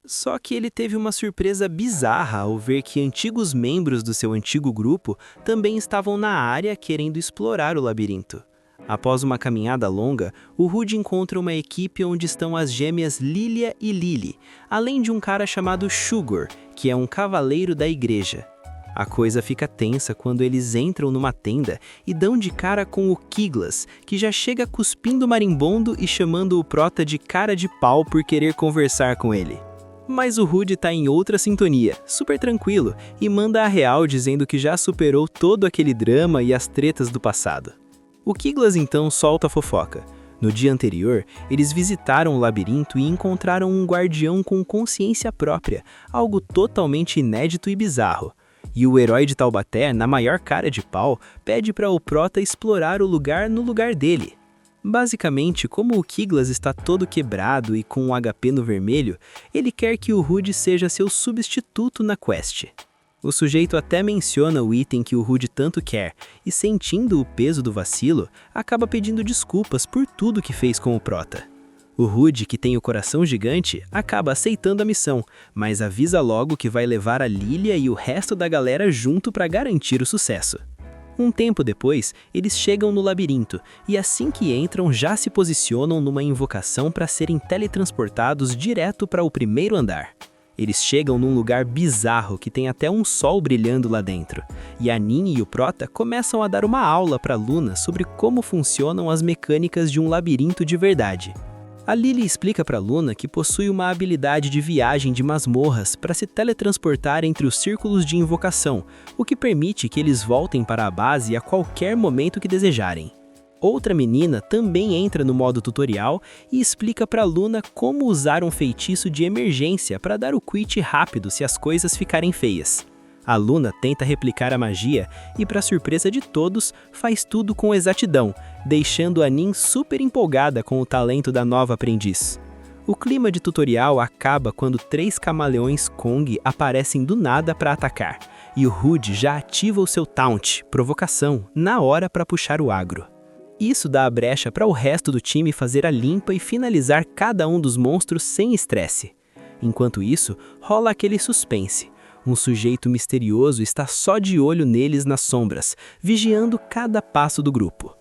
Só que ele teve uma surpresa bizarra ao ver que antigos membros do seu antigo grupo também estavam na área querendo explorar o labirinto. Após uma caminhada longa, o Rude encontra uma equipe onde estão as gêmeas Lilia e Lily, além de um cara chamado Sugar, que é um cavaleiro da igreja. A coisa fica tensa quando eles entram numa tenda e dão de cara com o Kiglas, que já chega cuspindo marimbondo e chamando o Prota de cara de pau por querer conversar com ele. Mas o Rude tá em outra sintonia, super tranquilo, e manda a real dizendo que já superou todo aquele drama e as tretas do passado. O Kiglas então solta a fofoca. No dia anterior, eles visitaram o labirinto e encontraram um guardião com consciência própria, algo totalmente inédito e bizarro. E o herói de Taubaté, na maior cara de pau, pede para o Prota explorar o lugar no lugar dele. Basicamente, como o Kiglas está todo quebrado e com um HP no vermelho, ele quer que o Rude seja seu substituto na quest. O sujeito até menciona o item que o Rude tanto quer, e sentindo o peso do vacilo, acaba pedindo desculpas por tudo que fez com o Prota. O Rude, que tem o coração gigante, acaba aceitando a missão, mas avisa logo que vai levar a Lilia e o resto da galera junto para garantir o sucesso. Um tempo depois, eles chegam no labirinto e assim que entram já se posicionam numa invocação para serem teletransportados direto para o primeiro andar. Eles chegam num lugar bizarro que tem até um sol brilhando lá dentro, e a Nin e o Prota começam a dar uma aula para Luna sobre como funcionam as mecânicas de um labirinto de verdade. A Lily explica para Luna que possui uma habilidade de viagem de masmorras para se teletransportar entre os círculos de invocação, o que permite que eles voltem para a base a qualquer momento que desejarem. Outra menina também entra no modo tutorial e explica para Luna como usar um feitiço de emergência para dar o quit rápido se as coisas ficarem feias. A Luna tenta replicar a magia e, para surpresa de todos, faz tudo com exatidão, deixando a Nin super empolgada com o talento da nova aprendiz. O clima de tutorial acaba quando 3 camaleões Kong aparecem do nada para atacar, e o Rude já ativa o seu taunt, provocação, na hora para puxar o agro. Isso dá a brecha para o resto do time fazer a limpa e finalizar cada um dos monstros sem estresse. Enquanto isso, rola aquele suspense. Um sujeito misterioso está só de olho neles nas sombras, vigiando cada passo do grupo.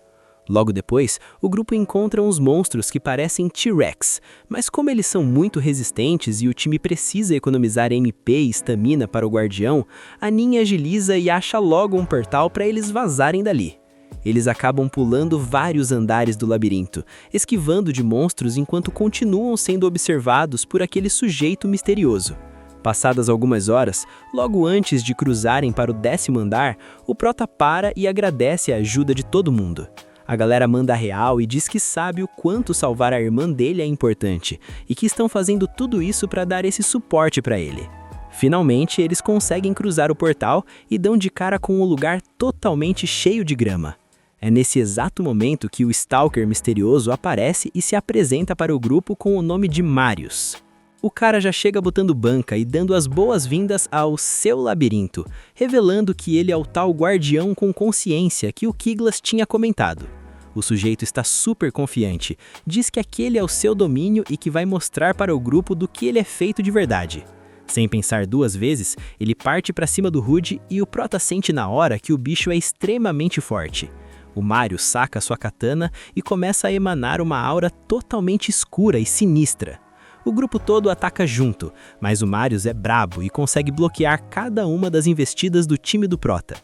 Logo depois, o grupo encontra uns monstros que parecem T-Rex, mas como eles são muito resistentes e o time precisa economizar MP e estamina para o guardião, a Nin agiliza e acha logo um portal para eles vazarem dali. Eles acabam pulando vários andares do labirinto, esquivando de monstros enquanto continuam sendo observados por aquele sujeito misterioso. Passadas algumas horas, logo antes de cruzarem para o 10º andar, o Prota para e agradece a ajuda de todo mundo. A galera manda a real e diz que sabe o quanto salvar a irmã dele é importante, e que estão fazendo tudo isso para dar esse suporte para ele. Finalmente, eles conseguem cruzar o portal e dão de cara com um lugar totalmente cheio de grama. É nesse exato momento que o Stalker misterioso aparece e se apresenta para o grupo com o nome de Marius. O cara já chega botando banca e dando as boas-vindas ao seu labirinto, revelando que ele é o tal guardião com consciência que o Kiglas tinha comentado. O sujeito está super confiante, diz que aquele é o seu domínio e que vai mostrar para o grupo do que ele é feito de verdade. Sem pensar duas vezes, ele parte para cima do Rude e o Prota sente na hora que o bicho é extremamente forte. O Mario saca sua katana e começa a emanar uma aura totalmente escura e sinistra. O grupo todo ataca junto, mas o Marius é brabo e consegue bloquear cada uma das investidas do time do Prota.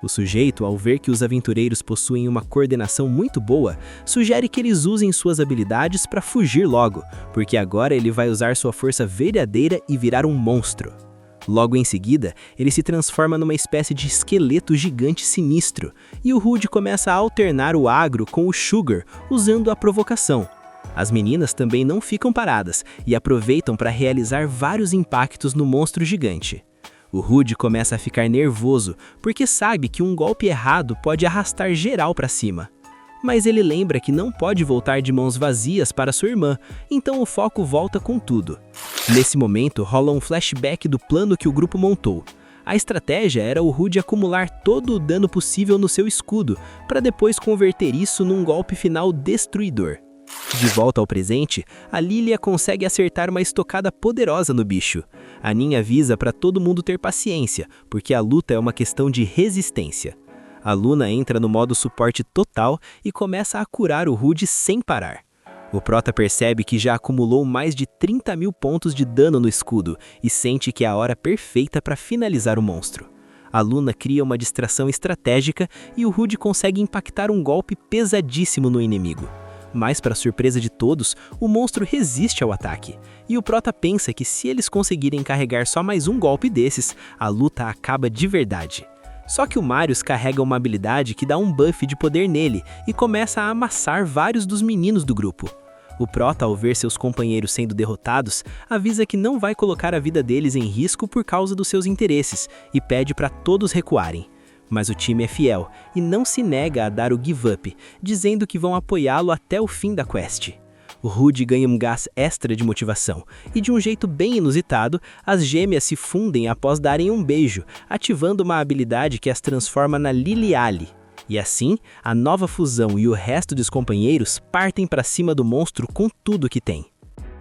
O sujeito, ao ver que os aventureiros possuem uma coordenação muito boa, sugere que eles usem suas habilidades para fugir logo, porque agora ele vai usar sua força verdadeira e virar um monstro. Logo em seguida, ele se transforma numa espécie de esqueleto gigante sinistro, e o Rude começa a alternar o agro com o Sugar, usando a provocação. As meninas também não ficam paradas e aproveitam para realizar vários impactos no monstro gigante. O Rude começa a ficar nervoso, porque sabe que um golpe errado pode arrastar geral para cima. Mas ele lembra que não pode voltar de mãos vazias para sua irmã, então o foco volta com tudo. Nesse momento, rola um flashback do plano que o grupo montou. A estratégia era o Rude acumular todo o dano possível no seu escudo, para depois converter isso num golpe final destruidor. De volta ao presente, a Lilia consegue acertar uma estocada poderosa no bicho. A Nin avisa para todo mundo ter paciência, porque a luta é uma questão de resistência. A Luna entra no modo suporte total e começa a curar o Rude sem parar. O Prota percebe que já acumulou mais de 30 mil pontos de dano no escudo e sente que é a hora perfeita para finalizar o monstro. A Luna cria uma distração estratégica e o Rude consegue impactar um golpe pesadíssimo no inimigo. Mas, para surpresa de todos, o monstro resiste ao ataque, e o Prota pensa que se eles conseguirem carregar só mais um golpe desses, a luta acaba de verdade. Só que o Marius carrega uma habilidade que dá um buff de poder nele e começa a amassar vários dos meninos do grupo. O Prota, ao ver seus companheiros sendo derrotados, avisa que não vai colocar a vida deles em risco por causa dos seus interesses e pede para todos recuarem. Mas o time é fiel e não se nega a dar o give up, dizendo que vão apoiá-lo até o fim da quest. O Rude ganha um gás extra de motivação, e de um jeito bem inusitado, as gêmeas se fundem após darem um beijo, ativando uma habilidade que as transforma na Liliali. E assim, a nova fusão e o resto dos companheiros partem para cima do monstro com tudo que tem.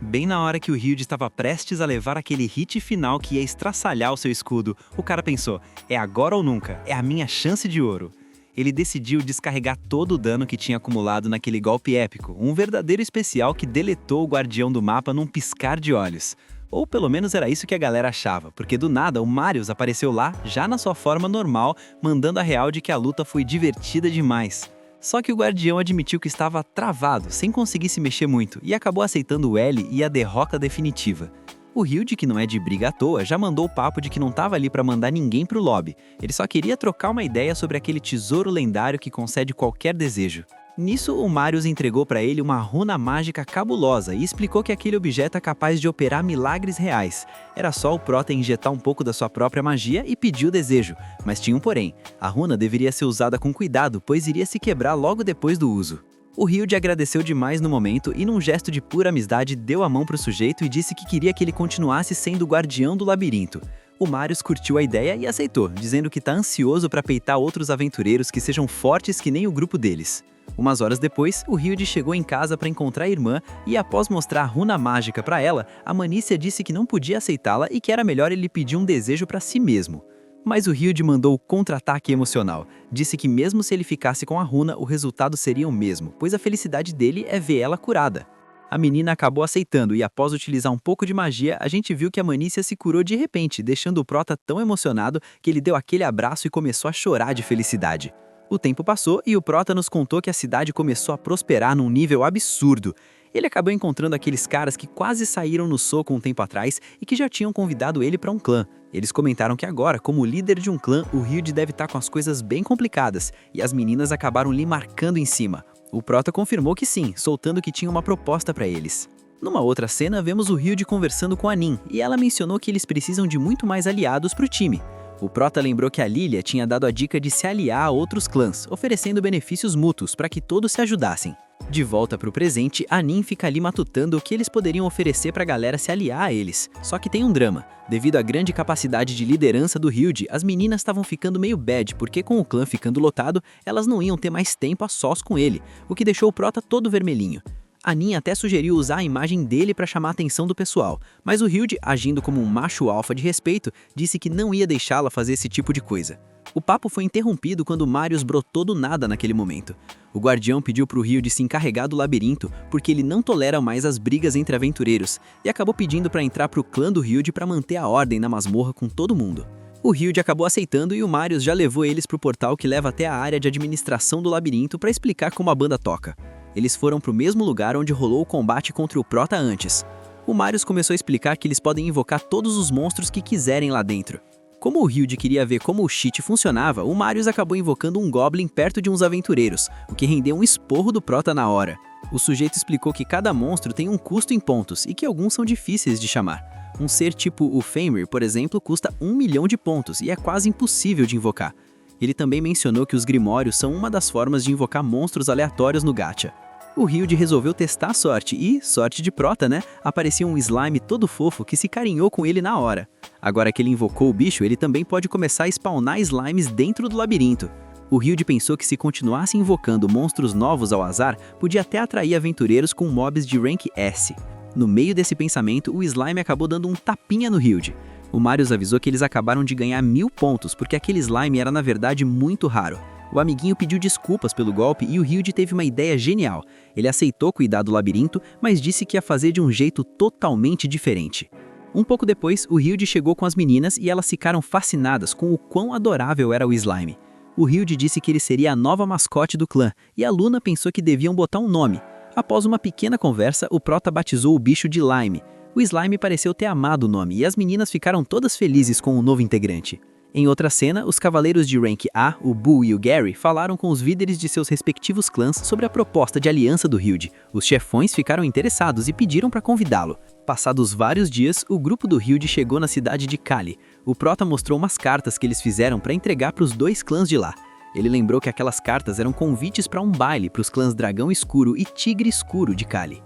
Bem na hora que o Ryuji estava prestes a levar aquele hit final que ia estraçalhar o seu escudo, o cara pensou, é agora ou nunca, é a minha chance de ouro. Ele decidiu descarregar todo o dano que tinha acumulado naquele golpe épico, um verdadeiro especial que deletou o guardião do mapa num piscar de olhos. Ou pelo menos era isso que a galera achava, porque do nada o Marius apareceu lá, já na sua forma normal, mandando a real de que a luta foi divertida demais. Só que o guardião admitiu que estava travado, sem conseguir se mexer muito, e acabou aceitando o L e a derrota definitiva. O Ryuji, que não é de briga à toa, já mandou o papo de que não estava ali para mandar ninguém pro lobby. Ele só queria trocar uma ideia sobre aquele tesouro lendário que concede qualquer desejo. Nisso, o Marius entregou para ele uma runa mágica cabulosa e explicou que aquele objeto é capaz de operar milagres reais. Era só o Prota injetar um pouco da sua própria magia e pedir o desejo. Mas tinha um porém, a runa deveria ser usada com cuidado, pois iria se quebrar logo depois do uso. O Ryuji agradeceu demais no momento e, num gesto de pura amizade, deu a mão pro sujeito e disse que queria que ele continuasse sendo o guardião do labirinto. O Marius curtiu a ideia e aceitou, dizendo que tá ansioso para peitar outros aventureiros que sejam fortes que nem o grupo deles. Umas horas depois, o Ryuji chegou em casa para encontrar a irmã e, após mostrar a runa mágica para ela, a Manícia disse que não podia aceitá-la e que era melhor ele pedir um desejo para si mesmo. Mas o Ryuji mandou o contra-ataque emocional. Disse que mesmo se ele ficasse com a runa, o resultado seria o mesmo, pois a felicidade dele é ver ela curada. A menina acabou aceitando e, após utilizar um pouco de magia, a gente viu que a Manícia se curou de repente, deixando o Prota tão emocionado que ele deu aquele abraço e começou a chorar de felicidade. O tempo passou e o Prota nos contou que a cidade começou a prosperar num nível absurdo. Ele acabou encontrando aqueles caras que quase saíram no soco um tempo atrás e que já tinham convidado ele para um clã. Eles comentaram que agora, como líder de um clã, o Ryuji deve estar com as coisas bem complicadas, e as meninas acabaram lhe marcando em cima. O Prota confirmou que sim, soltando que tinha uma proposta para eles. Numa outra cena, vemos o Ryuji conversando com a Nin, e ela mencionou que eles precisam de muito mais aliados para o time. O Prota lembrou que a Lilia tinha dado a dica de se aliar a outros clãs, oferecendo benefícios mútuos para que todos se ajudassem. De volta para o presente, a Nin fica ali matutando o que eles poderiam oferecer para a galera se aliar a eles. Só que tem um drama. Devido à grande capacidade de liderança do Ryuji, as meninas estavam ficando meio bad, porque com o clã ficando lotado, elas não iam ter mais tempo a sós com ele, o que deixou o Prota todo vermelhinho. A Nin até sugeriu usar a imagem dele para chamar a atenção do pessoal, mas o Hyuji, agindo como um macho alfa de respeito, disse que não ia deixá-la fazer esse tipo de coisa. O papo foi interrompido quando Marius brotou do nada naquele momento. O guardião pediu para o Hyuji se encarregar do labirinto porque ele não tolera mais as brigas entre aventureiros e acabou pedindo para entrar para o clã do Hyuji para manter a ordem na masmorra com todo mundo. O Hyuji acabou aceitando e o Marius já levou eles para o portal que leva até a área de administração do labirinto para explicar como a banda toca. Eles foram para o mesmo lugar onde rolou o combate contra o Prota antes. O Marius começou a explicar que eles podem invocar todos os monstros que quiserem lá dentro. Como o Hyuji queria ver como o cheat funcionava, o Marius acabou invocando um Goblin perto de uns aventureiros, o que rendeu um esporro do Prota na hora. O sujeito explicou que cada monstro tem um custo em pontos e que alguns são difíceis de chamar. Um ser tipo o Fenrir, por exemplo, custa 1 milhão de pontos e é quase impossível de invocar. Ele também mencionou que os Grimórios são uma das formas de invocar monstros aleatórios no gacha. O Hyuji resolveu testar a sorte e, sorte de Prota, né? Apareceu um slime todo fofo que se carinhou com ele na hora. Agora que ele invocou o bicho, ele também pode começar a spawnar slimes dentro do labirinto. O Hyuji pensou que se continuasse invocando monstros novos ao azar, podia até atrair aventureiros com mobs de rank S. No meio desse pensamento, o slime acabou dando um tapinha no Hyuji. O Marius avisou que eles acabaram de ganhar 1000 pontos, porque aquele slime era na verdade muito raro. O amiguinho pediu desculpas pelo golpe e o Hyuji teve uma ideia genial. Ele aceitou cuidar do labirinto, mas disse que ia fazer de um jeito totalmente diferente. Um pouco depois, o Hyuji chegou com as meninas e elas ficaram fascinadas com o quão adorável era o slime. O Hyuji disse que ele seria a nova mascote do clã e a Luna pensou que deviam botar um nome. Após uma pequena conversa, o Prota batizou o bicho de Lime. O slime pareceu ter amado o nome e as meninas ficaram todas felizes com o novo integrante. Em outra cena, os cavaleiros de rank A, o Boo e o Gary, falaram com os líderes de seus respectivos clãs sobre a proposta de aliança do Hyuji. Os chefões ficaram interessados e pediram para convidá-lo. Passados vários dias, o grupo do Hyuji chegou na cidade de Kali. O Prota mostrou umas cartas que eles fizeram para entregar para os 2 clãs de lá. Ele lembrou que aquelas cartas eram convites para um baile para os clãs Dragão Escuro e Tigre Escuro de Kali.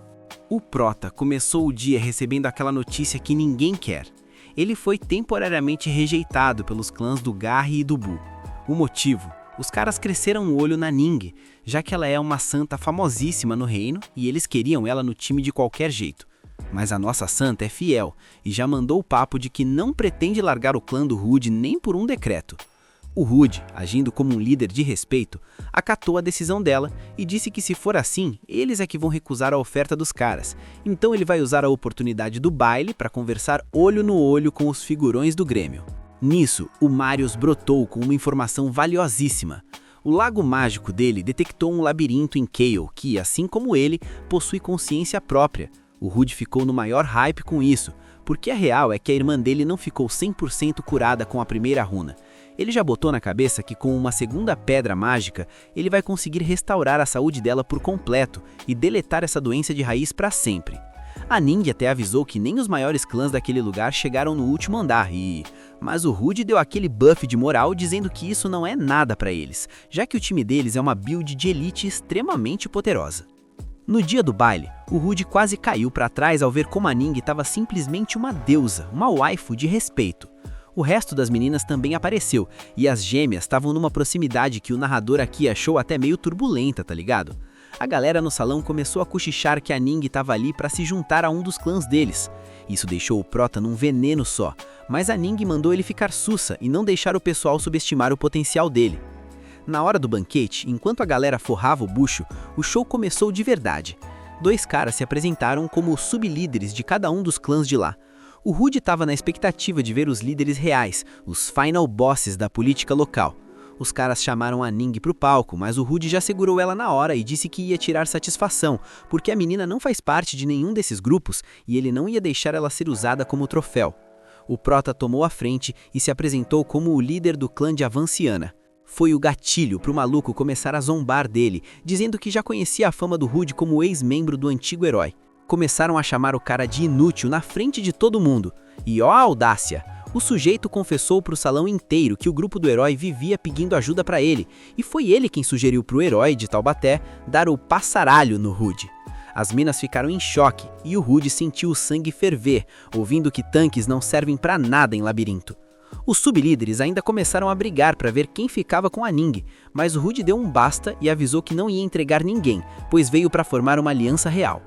O Prota começou o dia recebendo aquela notícia que ninguém quer. Ele foi temporariamente rejeitado pelos clãs do Garry e do Boo. O motivo? Os caras cresceram o olho na Ning, já que ela é uma santa famosíssima no reino e eles queriam ela no time de qualquer jeito. Mas a nossa santa é fiel e já mandou o papo de que não pretende largar o clã do Rude nem por um decreto. O Rude, agindo como um líder de respeito, acatou a decisão dela e disse que se for assim, eles é que vão recusar a oferta dos caras. Então ele vai usar a oportunidade do baile para conversar olho no olho com os figurões do Grêmio. Nisso, o Marius brotou com uma informação valiosíssima. O lago mágico dele detectou um labirinto em Kayle que, assim como ele, possui consciência própria. O Rude ficou no maior hype com isso, porque a real é que a irmã dele não ficou 100% curada com a primeira runa. Ele já botou na cabeça que com uma segunda pedra mágica, ele vai conseguir restaurar a saúde dela por completo e deletar essa doença de raiz para sempre. A Ning até avisou que nem os maiores clãs daquele lugar chegaram no último andar mas o Rude deu aquele buff de moral dizendo que isso não é nada para eles, já que o time deles é uma build de elite extremamente poderosa. No dia do baile, o Rude quase caiu para trás ao ver como a Ning estava simplesmente uma deusa, uma waifu de respeito. O resto das meninas também apareceu, e as gêmeas estavam numa proximidade que o narrador aqui achou até meio turbulenta, tá ligado? A galera no salão começou a cochichar que a Ning estava ali para se juntar a um dos clãs deles. Isso deixou o Prota num veneno só, mas a Ning mandou ele ficar sussa e não deixar o pessoal subestimar o potencial dele. Na hora do banquete, enquanto a galera forrava o bucho, o show começou de verdade. 2 caras se apresentaram como os sublíderes de cada um dos clãs de lá. O Rude estava na expectativa de ver os líderes reais, os final bosses da política local. Os caras chamaram a Ning pro palco, mas o Rude já segurou ela na hora e disse que ia tirar satisfação, porque a menina não faz parte de nenhum desses grupos e ele não ia deixar ela ser usada como troféu. O Prota tomou a frente e se apresentou como o líder do clã de Avanciana. Foi o gatilho pro maluco começar a zombar dele, dizendo que já conhecia a fama do Rude como ex-membro do antigo herói. Começaram a chamar o cara de inútil na frente de todo mundo. E ó a audácia! O sujeito confessou pro salão inteiro que o grupo do herói vivia pedindo ajuda pra ele, e foi ele quem sugeriu pro herói de Taubaté dar o passaralho no Rude. As minas ficaram em choque, e o Rude sentiu o sangue ferver, ouvindo que tanques não servem pra nada em labirinto. Os sublíderes ainda começaram a brigar para ver quem ficava com a Ning, mas o Rude deu um basta e avisou que não ia entregar ninguém, pois veio para formar uma aliança real.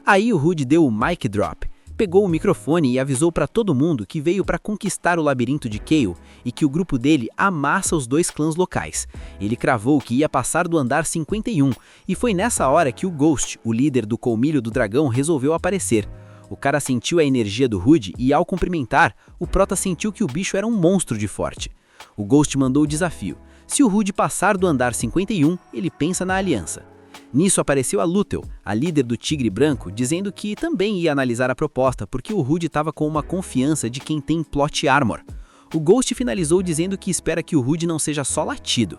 Aí o Rude deu o mic drop, pegou o microfone e avisou para todo mundo que veio para conquistar o labirinto de Kayle e que o grupo dele amassa os 2 clãs locais. Ele cravou que ia passar do andar 51 e foi nessa hora que o Ghost, o líder do colmilho do dragão, resolveu aparecer. O cara sentiu a energia do Rude e, ao cumprimentar, o Prota sentiu que o bicho era um monstro de forte. O Ghost mandou o desafio. Se o Rude passar do andar 51, ele pensa na aliança. Nisso apareceu a Lutel, a líder do Tigre Branco, dizendo que também ia analisar a proposta porque o Rude estava com uma confiança de quem tem plot armor. O Ghost finalizou dizendo que espera que o Rude não seja só latido.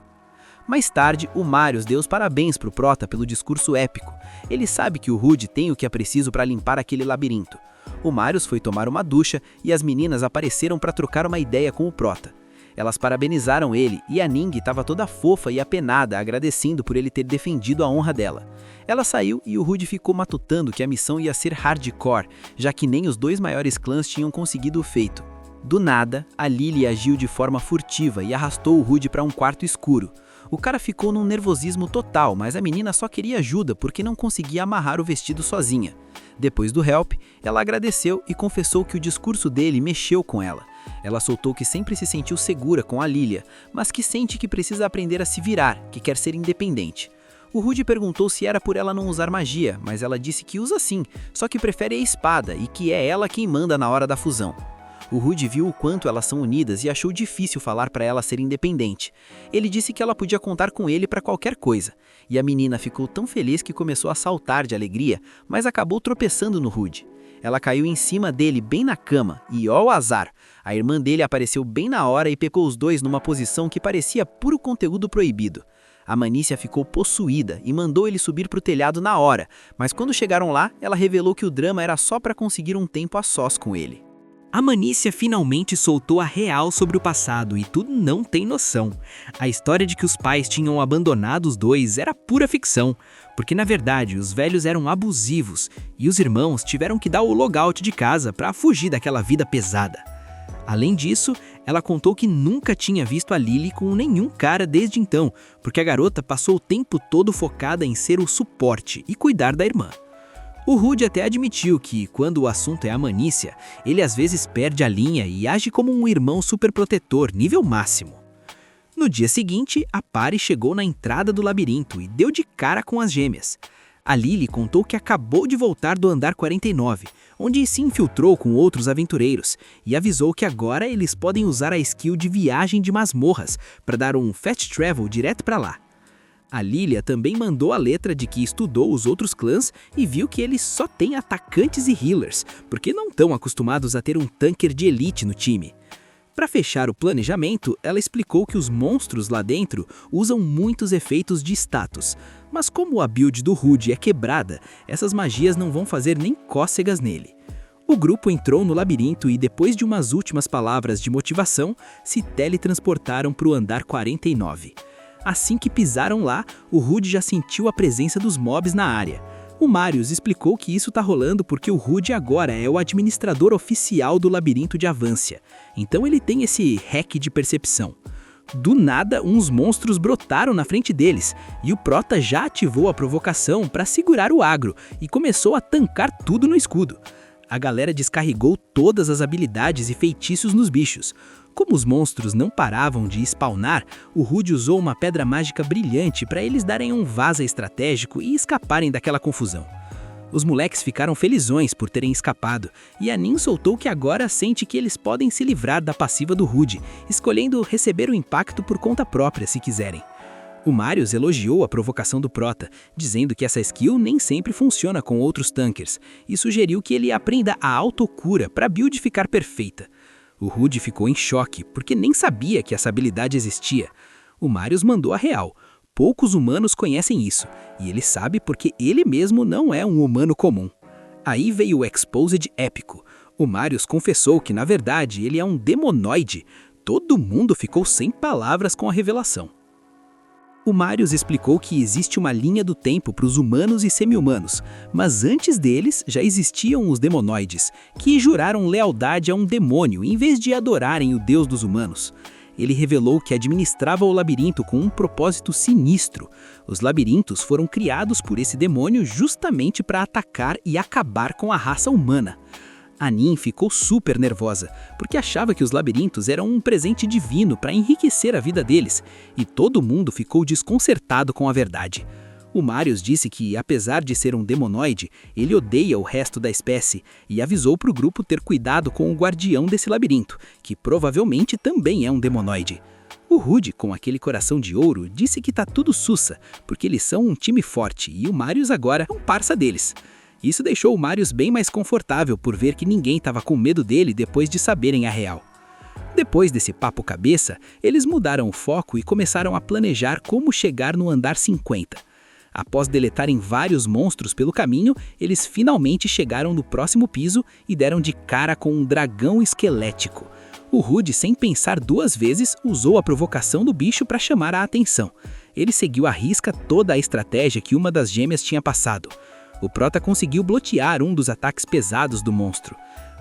Mais tarde, o Marius deu os parabéns pro Prota pelo discurso épico. Ele sabe que o Rude tem o que é preciso para limpar aquele labirinto. O Marius foi tomar uma ducha e as meninas apareceram para trocar uma ideia com o Prota. Elas parabenizaram ele e a Ning estava toda fofa e apenada, agradecendo por ele ter defendido a honra dela. Ela saiu e o Rude ficou matutando que a missão ia ser hardcore, já que nem os 2 maiores clãs tinham conseguido o feito. Do nada, a Lily agiu de forma furtiva e arrastou o Rude para um quarto escuro. O cara ficou num nervosismo total, mas a menina só queria ajuda porque não conseguia amarrar o vestido sozinha. Depois do help, ela agradeceu e confessou que o discurso dele mexeu com ela. Ela soltou que sempre se sentiu segura com a Lilia, mas que sente que precisa aprender a se virar, que quer ser independente. O Rude perguntou se era por ela não usar magia, mas ela disse que usa sim, só que prefere a espada e que é ela quem manda na hora da fusão. O Rude viu o quanto elas são unidas e achou difícil falar para ela ser independente. Ele disse que ela podia contar com ele para qualquer coisa, e a menina ficou tão feliz que começou a saltar de alegria, mas acabou tropeçando no Rude. Ela caiu em cima dele bem na cama, e ó o azar! A irmã dele apareceu bem na hora e pegou os 2 numa posição que parecia puro conteúdo proibido. A Manícia ficou possuída e mandou ele subir para o telhado na hora, mas quando chegaram lá, ela revelou que o drama era só para conseguir um tempo a sós com ele. A Manícia finalmente soltou a real sobre o passado e tudo não tem noção. A história de que os pais tinham abandonado os 2 era pura ficção, porque na verdade os velhos eram abusivos e os irmãos tiveram que dar o logout de casa para fugir daquela vida pesada. Além disso, ela contou que nunca tinha visto a Lily com nenhum cara desde então, porque a garota passou o tempo todo focada em ser o suporte e cuidar da irmã. O Rude até admitiu que, quando o assunto é a Manícia, ele às vezes perde a linha e age como um irmão superprotetor, nível máximo. No dia seguinte, a Pari chegou na entrada do labirinto e deu de cara com as gêmeas. A Lily contou que acabou de voltar do andar 49, onde se infiltrou com outros aventureiros, e avisou que agora eles podem usar a skill de viagem de masmorras para dar um fast travel direto para lá. A Lilia também mandou a letra de que estudou os outros clãs e viu que eles só têm atacantes e healers, porque não estão acostumados a ter um tanker de elite no time. Para fechar o planejamento, ela explicou que os monstros lá dentro usam muitos efeitos de status, mas como a build do Rude é quebrada, essas magias não vão fazer nem cócegas nele. O grupo entrou no labirinto e, depois de umas últimas palavras de motivação, se teletransportaram para o andar 49. Assim que pisaram lá, o Rude já sentiu a presença dos mobs na área. O Marius explicou que isso tá rolando porque o Rude agora é o administrador oficial do labirinto de Avancia, então ele tem esse hack de percepção. Do nada, uns monstros brotaram na frente deles, e o Prota já ativou a provocação para segurar o agro e começou a tancar tudo no escudo. A galera descarregou todas as habilidades e feitiços nos bichos. Como os monstros não paravam de spawnar, o Rude usou uma pedra mágica brilhante para eles darem um vaza estratégico e escaparem daquela confusão. Os moleques ficaram felizões por terem escapado, e a Nin soltou que agora sente que eles podem se livrar da passiva do Rude, escolhendo receber o impacto por conta própria se quiserem. O Marius elogiou a provocação do Prota, dizendo que essa skill nem sempre funciona com outros tankers, e sugeriu que ele aprenda a autocura para a build ficar perfeita. O Rude ficou em choque, porque nem sabia que essa habilidade existia. O Marius mandou a real. Poucos humanos conhecem isso, e ele sabe porque ele mesmo não é um humano comum. Aí veio o Exposed épico. O Marius confessou que, na verdade, ele é um demonoide. Todo mundo ficou sem palavras com a revelação. O Marius explicou que existe uma linha do tempo para os humanos e semi-humanos, mas antes deles já existiam os demonoides, que juraram lealdade a um demônio em vez de adorarem o deus dos humanos. Ele revelou que administrava o labirinto com um propósito sinistro. Os labirintos foram criados por esse demônio justamente para atacar e acabar com a raça humana. Anin ficou super nervosa, porque achava que os labirintos eram um presente divino para enriquecer a vida deles, e todo mundo ficou desconcertado com a verdade. O Marius disse que, apesar de ser um demonoide, ele odeia o resto da espécie e avisou para o grupo ter cuidado com o guardião desse labirinto, que provavelmente também é um demonoide. O Rude, com aquele coração de ouro, disse que tá tudo sussa, porque eles são um time forte e o Marius agora é um parça deles. Isso deixou o Marius bem mais confortável por ver que ninguém estava com medo dele depois de saberem a real. Depois desse papo cabeça, eles mudaram o foco e começaram a planejar como chegar no andar 50. Após deletarem vários monstros pelo caminho, eles finalmente chegaram no próximo piso e deram de cara com um dragão esquelético. O Rude, sem pensar duas vezes, usou a provocação do bicho para chamar a atenção. Ele seguiu à risca toda a estratégia que uma das gêmeas tinha passado. O Prota conseguiu bloquear um dos ataques pesados do monstro.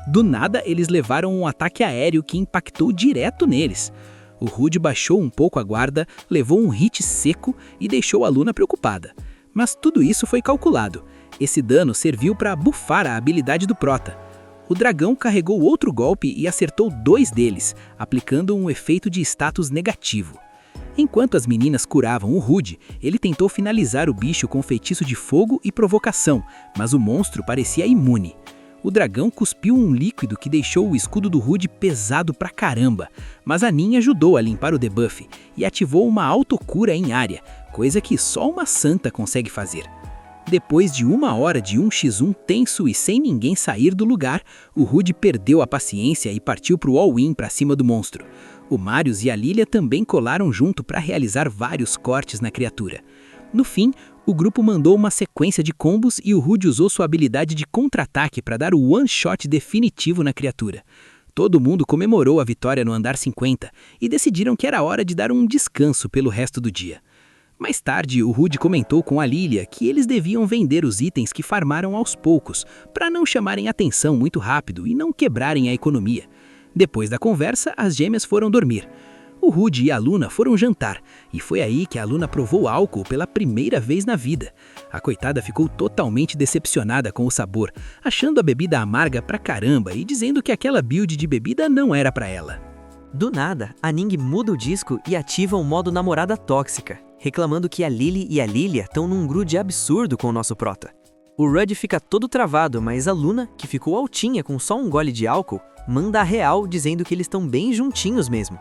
Do nada, eles levaram um ataque aéreo que impactou direto neles. O Rude baixou um pouco a guarda, levou um hit seco e deixou a Luna preocupada. Mas tudo isso foi calculado. Esse dano serviu para bufar a habilidade do Prota. O dragão carregou outro golpe e acertou 2 deles, aplicando um efeito de status negativo. Enquanto as meninas curavam o Rude, ele tentou finalizar o bicho com feitiço de fogo e provocação, mas o monstro parecia imune. O dragão cuspiu um líquido que deixou o escudo do Rude pesado pra caramba, mas a Anin ajudou a limpar o debuff e ativou uma autocura em área, coisa que só uma santa consegue fazer. Depois de 1 hora de 1x1 tenso e sem ninguém sair do lugar, o Rude perdeu a paciência e partiu pro all-in pra cima do monstro. O Marius e a Lilia também colaram junto para realizar vários cortes na criatura. No fim, o grupo mandou uma sequência de combos e o Rude usou sua habilidade de contra-ataque para dar o one-shot definitivo na criatura. Todo mundo comemorou a vitória no andar 50 e decidiram que era hora de dar um descanso pelo resto do dia. Mais tarde, o Rude comentou com a Lilia que eles deviam vender os itens que farmaram aos poucos, para não chamarem atenção muito rápido e não quebrarem a economia. Depois da conversa, as gêmeas foram dormir. O Rude e a Luna foram jantar, e foi aí que a Luna provou álcool pela primeira vez na vida. A coitada ficou totalmente decepcionada com o sabor, achando a bebida amarga pra caramba e dizendo que aquela build de bebida não era pra ela. Do nada, a Ning muda o disco e ativa o modo namorada tóxica, reclamando que a Lily e a Lilia estão num grude absurdo com o nosso Prota. O Rude fica todo travado, mas a Luna, que ficou altinha com só um gole de álcool, manda a real dizendo que eles estão bem juntinhos mesmo.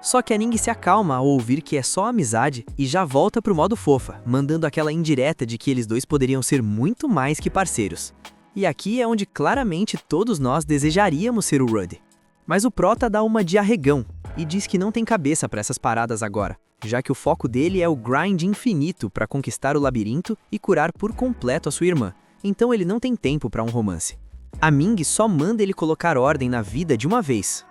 Só que a Ning se acalma ao ouvir que é só amizade e já volta pro modo fofa, mandando aquela indireta de que eles dois poderiam ser muito mais que parceiros. E aqui é onde claramente todos nós desejaríamos ser o Rude. Mas o Prota dá uma de arregão e diz que não tem cabeça para essas paradas agora, já que o foco dele é o grind infinito para conquistar o labirinto e curar por completo a sua irmã, então ele não tem tempo para um romance. A Ming só manda ele colocar ordem na vida de uma vez.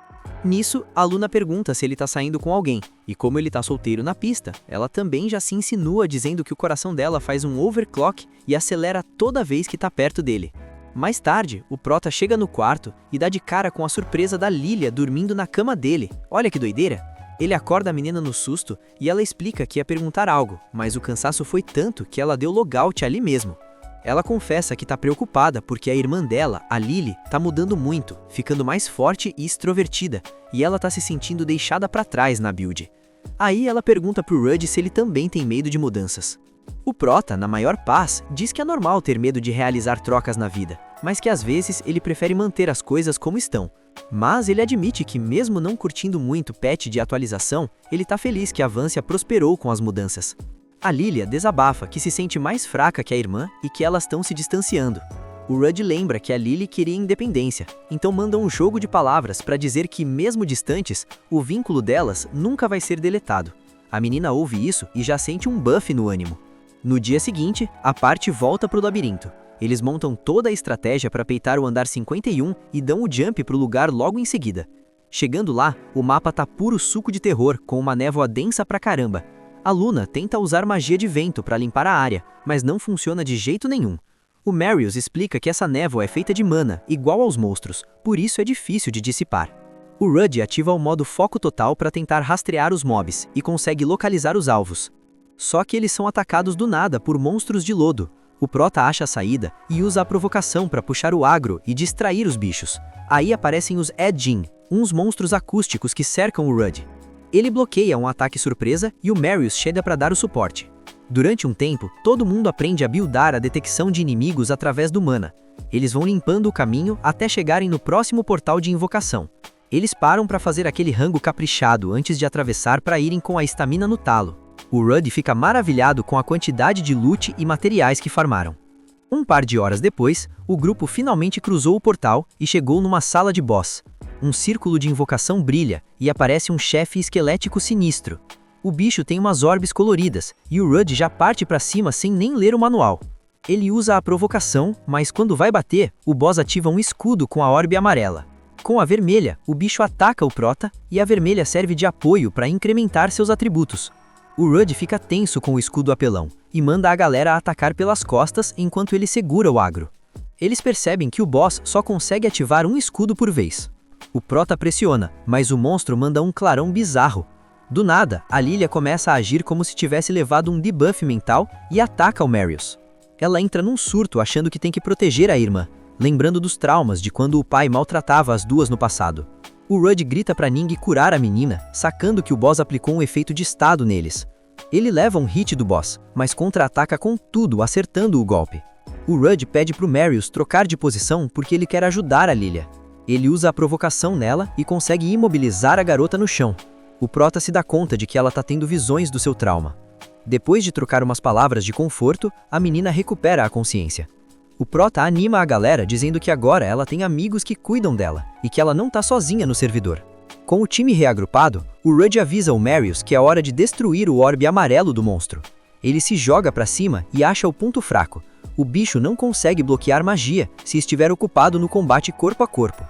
Nisso, a Luna pergunta se ele tá saindo com alguém, e como ele tá solteiro na pista, ela também já se insinua dizendo que o coração dela faz um overclock e acelera toda vez que tá perto dele. Mais tarde, o Prota chega no quarto e dá de cara com a surpresa da Lilia dormindo na cama dele. Olha que doideira! Ele acorda a menina no susto e ela explica que ia perguntar algo, mas o cansaço foi tanto que ela deu logout ali mesmo. Ela confessa que tá preocupada porque a irmã dela, a Lily, tá mudando muito, ficando mais forte e extrovertida, e ela tá se sentindo deixada pra trás na build. Aí ela pergunta pro Rude se ele também tem medo de mudanças. O Prota, na maior paz, diz que é normal ter medo de realizar trocas na vida, mas que às vezes ele prefere manter as coisas como estão. Mas ele admite que mesmo não curtindo muito patch de atualização, ele tá feliz que a Vância prosperou com as mudanças. A Lilia desabafa que se sente mais fraca que a irmã e que elas estão se distanciando. O Rude lembra que a Lily queria independência, então manda um jogo de palavras para dizer que mesmo distantes, o vínculo delas nunca vai ser deletado. A menina ouve isso e já sente um buff no ânimo. No dia seguinte, a parte volta pro labirinto. Eles montam toda a estratégia para peitar o andar 51 e dão o jump pro lugar logo em seguida. Chegando lá, o mapa tá puro suco de terror, com uma névoa densa pra caramba. A Luna tenta usar magia de vento para limpar a área, mas não funciona de jeito nenhum. O Marius explica que essa névoa é feita de mana, igual aos monstros, por isso é difícil de dissipar. O Rudd ativa o modo foco total para tentar rastrear os mobs e consegue localizar os alvos. Só que eles são atacados do nada por monstros de lodo. O Prota acha a saída e usa a provocação para puxar o agro e distrair os bichos. Aí aparecem os Edjin, uns monstros acústicos que cercam o Rudd. Ele bloqueia um ataque surpresa e o Marius chega para dar o suporte. Durante um tempo, todo mundo aprende a buildar a detecção de inimigos através do mana. Eles vão limpando o caminho até chegarem no próximo portal de invocação. Eles param para fazer aquele rango caprichado antes de atravessar para irem com a estamina no talo. O Rudd fica maravilhado com a quantidade de loot e materiais que farmaram. Um par de horas depois, o grupo finalmente cruzou o portal e chegou numa sala de boss. Um círculo de invocação brilha e aparece um chefe esquelético sinistro. O bicho tem umas orbes coloridas e o Rudd já parte para cima sem nem ler o manual. Ele usa a provocação, mas quando vai bater, o boss ativa um escudo com a orbe amarela. Com a vermelha, o bicho ataca o Prota e a vermelha serve de apoio para incrementar seus atributos. O Rudd fica tenso com o escudo apelão e manda a galera atacar pelas costas enquanto ele segura o agro. Eles percebem que o boss só consegue ativar um escudo por vez. O Prota pressiona, mas o monstro manda um clarão bizarro. Do nada, a Lilia começa a agir como se tivesse levado um debuff mental e ataca o Marius. Ela entra num surto achando que tem que proteger a irmã, lembrando dos traumas de quando o pai maltratava as duas no passado. O Rudd grita pra Ning curar a menina, sacando que o boss aplicou um efeito de estado neles. Ele leva um hit do boss, mas contra-ataca com tudo, acertando o golpe. O Rudd pede pro Marius trocar de posição porque ele quer ajudar a Lilia. Ele usa a provocação nela e consegue imobilizar a garota no chão. O Prota se dá conta de que ela tá tendo visões do seu trauma. Depois de trocar umas palavras de conforto, a menina recupera a consciência. O Prota anima a galera dizendo que agora ela tem amigos que cuidam dela e que ela não tá sozinha no servidor. Com o time reagrupado, o Rudd avisa o Marius que é hora de destruir o orbe amarelo do monstro. Ele se joga pra cima e acha o ponto fraco. O bicho não consegue bloquear magia se estiver ocupado no combate corpo a corpo.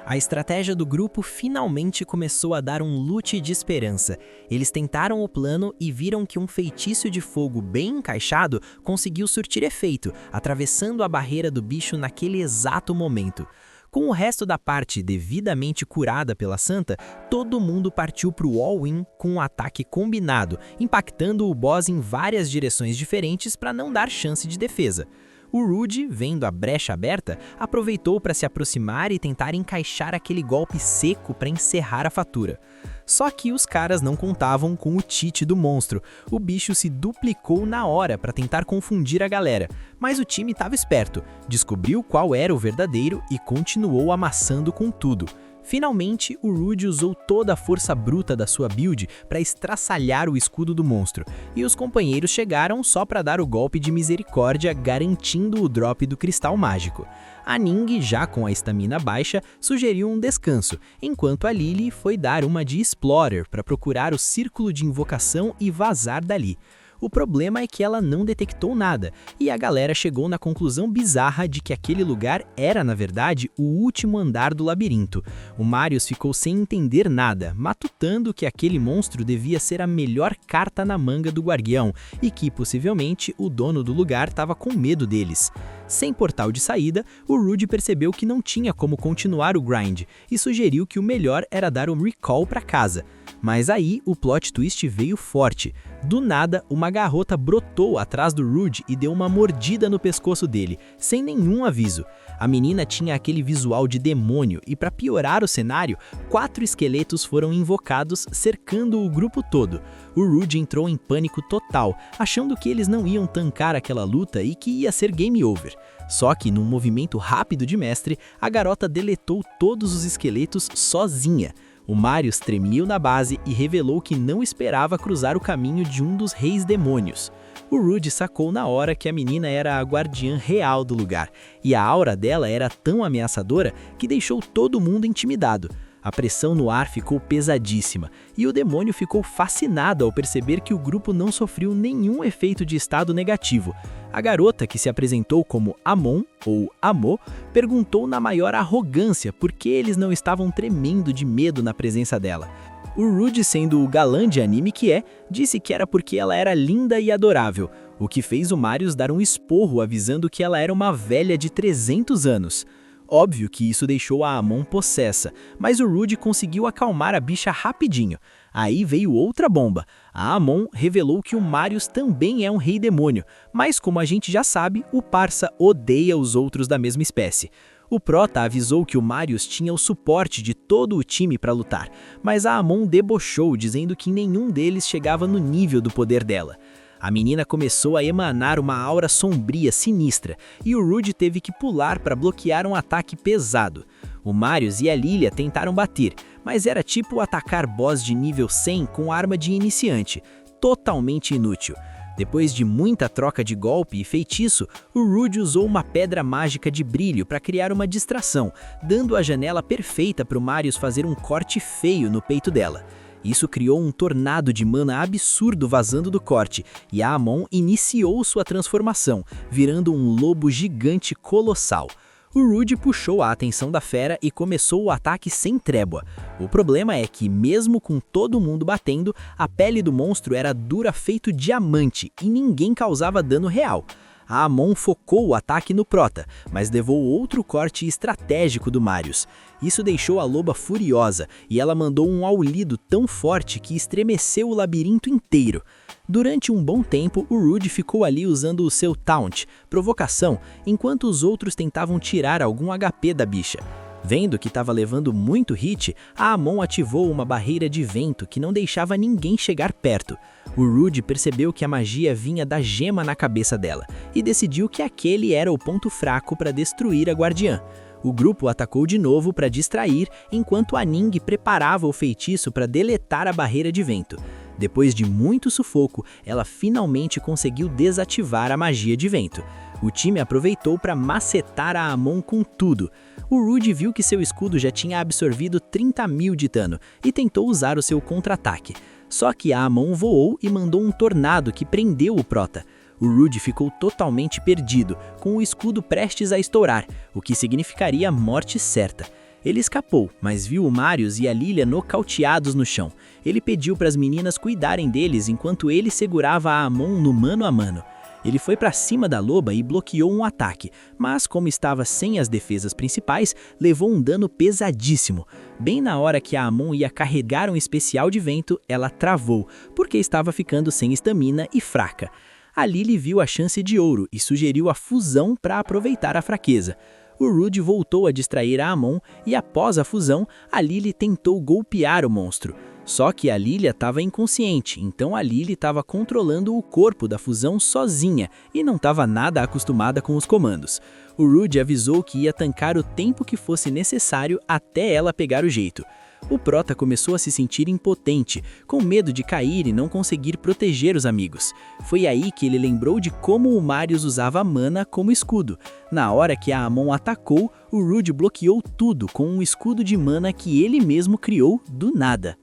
A estratégia do grupo finalmente começou a dar um loot de esperança. Eles tentaram o plano e viram que um feitiço de fogo bem encaixado conseguiu surtir efeito, atravessando a barreira do bicho naquele exato momento. Com o resto da parte devidamente curada pela Santa, todo mundo partiu para o all-in com um ataque combinado, impactando o boss em várias direções diferentes para não dar chance de defesa. O Rudd, vendo a brecha aberta, aproveitou para se aproximar e tentar encaixar aquele golpe seco para encerrar a fatura. Só que os caras não contavam com o cheat do monstro. O bicho se duplicou na hora para tentar confundir a galera, mas o time estava esperto, descobriu qual era o verdadeiro e continuou amassando com tudo. Finalmente, o Rudd usou toda a força bruta da sua build para estraçalhar o escudo do monstro, e os companheiros chegaram só para dar o golpe de misericórdia, garantindo o drop do cristal mágico. A Ning, já com a estamina baixa, sugeriu um descanso, enquanto a Lily foi dar uma de Explorer para procurar o círculo de invocação e vazar dali. O problema é que ela não detectou nada, e a galera chegou na conclusão bizarra de que aquele lugar era, na verdade, o último andar do labirinto. O Marius ficou sem entender nada, matutando que aquele monstro devia ser a melhor carta na manga do guardião, e que, possivelmente, o dono do lugar estava com medo deles. Sem portal de saída, o Rudd percebeu que não tinha como continuar o grind, e sugeriu que o melhor era dar um recall para casa. Mas aí o plot twist veio forte. Do nada, uma garrota brotou atrás do Rudd e deu uma mordida no pescoço dele, sem nenhum aviso. A menina tinha aquele visual de demônio e, para piorar o cenário, 4 esqueletos foram invocados, cercando o grupo todo. O Rudd entrou em pânico total, achando que eles não iam tancar aquela luta e que ia ser game over. Só que, num movimento rápido de mestre, a garota deletou todos os esqueletos sozinha. O Marius tremiu na base e revelou que não esperava cruzar o caminho de um dos reis demônios. O Rudd sacou na hora que a menina era a guardiã real do lugar, e a aura dela era tão ameaçadora que deixou todo mundo intimidado. A pressão no ar ficou pesadíssima, e o demônio ficou fascinado ao perceber que o grupo não sofreu nenhum efeito de estado negativo. A garota, que se apresentou como Amon, ou Amô, perguntou na maior arrogância por que eles não estavam tremendo de medo na presença dela. O Rude, sendo o galã de anime que é, disse que era porque ela era linda e adorável, o que fez o Marius dar um esporro avisando que ela era uma velha de 300 anos. Óbvio que isso deixou a Amon possessa, mas o Rude conseguiu acalmar a bicha rapidinho. Aí veio outra bomba. A Amon revelou que o Marius também é um rei demônio, mas como a gente já sabe, o parça odeia os outros da mesma espécie. O Prota avisou que o Marius tinha o suporte de todo o time para lutar, mas a Amon debochou dizendo que nenhum deles chegava no nível do poder dela. A menina começou a emanar uma aura sombria sinistra e o Rude teve que pular para bloquear um ataque pesado. O Marius e a Lilia tentaram bater, mas era tipo atacar boss de nível 100 com arma de iniciante, totalmente inútil. Depois de muita troca de golpe e feitiço, o Rude usou uma pedra mágica de brilho para criar uma distração, dando a janela perfeita para o Marius fazer um corte feio no peito dela. Isso criou um tornado de mana absurdo vazando do corte, e a Amon iniciou sua transformação, virando um lobo gigante colossal. O Rude puxou a atenção da fera e começou o ataque sem trégua. O problema é que, mesmo com todo mundo batendo, a pele do monstro era dura feito diamante e ninguém causava dano real. A Amon focou o ataque no Prota, mas levou outro corte estratégico do Marius. Isso deixou a loba furiosa e ela mandou um aulido tão forte que estremeceu o labirinto inteiro. Durante um bom tempo, o Rude ficou ali usando o seu taunt, provocação, enquanto os outros tentavam tirar algum HP da bicha. Vendo que estava levando muito hit, a Amon ativou uma barreira de vento que não deixava ninguém chegar perto. O Rude percebeu que a magia vinha da gema na cabeça dela e decidiu que aquele era o ponto fraco para destruir a guardiã. O grupo atacou de novo para distrair, enquanto a Ning preparava o feitiço para deletar a barreira de vento. Depois de muito sufoco, ela finalmente conseguiu desativar a magia de vento. O time aproveitou para macetar a Amon com tudo. O Rude viu que seu escudo já tinha absorvido 30.000 de dano e tentou usar o seu contra-ataque. Só que a Amon voou e mandou um tornado que prendeu o Prota. O Rude ficou totalmente perdido, com o escudo prestes a estourar, o que significaria morte certa. Ele escapou, mas viu o Marius e a Lilia nocauteados no chão. Ele pediu para as meninas cuidarem deles enquanto ele segurava a Amon no mano a mano. Ele foi para cima da loba e bloqueou um ataque, mas como estava sem as defesas principais, levou um dano pesadíssimo. Bem na hora que a Amon ia carregar um especial de vento, ela travou, porque estava ficando sem estamina e fraca. A Lily viu a chance de ouro e sugeriu a fusão para aproveitar a fraqueza. O Rude voltou a distrair a Amon e após a fusão, a Lily tentou golpear o monstro. Só que a Lilia estava inconsciente, então a Lily estava controlando o corpo da fusão sozinha e não estava nada acostumada com os comandos. O Rude avisou que ia tancar o tempo que fosse necessário até ela pegar o jeito. O Prota começou a se sentir impotente, com medo de cair e não conseguir proteger os amigos. Foi aí que ele lembrou de como o Marius usava a mana como escudo. Na hora que a Amon atacou, o Rude bloqueou tudo com um escudo de mana que ele mesmo criou do nada.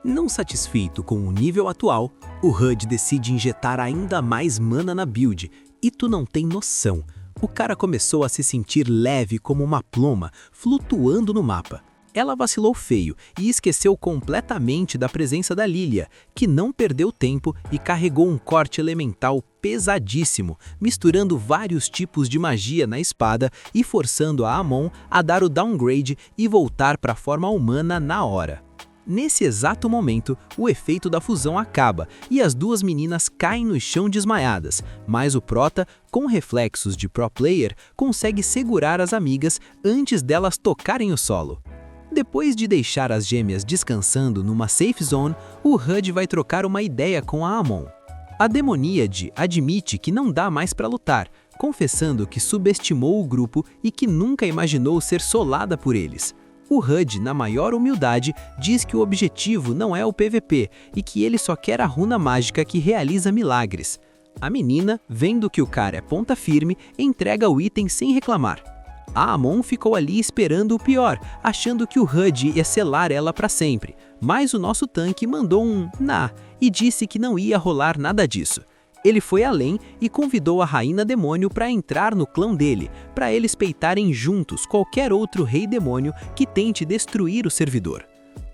Não satisfeito com o nível atual, o HUD decide injetar ainda mais mana na build, e tu não tem noção. O cara começou a se sentir leve como uma pluma, flutuando no mapa. Ela vacilou feio e esqueceu completamente da presença da Lilia, que não perdeu tempo e carregou um corte elemental pesadíssimo, misturando vários tipos de magia na espada e forçando a Amon a dar o downgrade e voltar para a forma humana na hora. Nesse exato momento, o efeito da fusão acaba e as duas meninas caem no chão desmaiadas, mas o Prota, com reflexos de pro player, consegue segurar as amigas antes delas tocarem o solo. Depois de deixar as gêmeas descansando numa safe zone, o HUD vai trocar uma ideia com a Amon. A Demoníade admite que não dá mais para lutar, confessando que subestimou o grupo e que nunca imaginou ser solada por eles. O HUD, na maior humildade, diz que o objetivo não é o PVP e que ele só quer a runa mágica que realiza milagres. A menina, vendo que o cara é ponta firme, entrega o item sem reclamar. A Amon ficou ali esperando o pior, achando que o HUD ia selar ela para sempre, mas o nosso tanque mandou um "nah" e disse que não ia rolar nada disso. Ele foi além e convidou a Rainha Demônio para entrar no clã dele, para eles peitarem juntos qualquer outro rei demônio que tente destruir o servidor.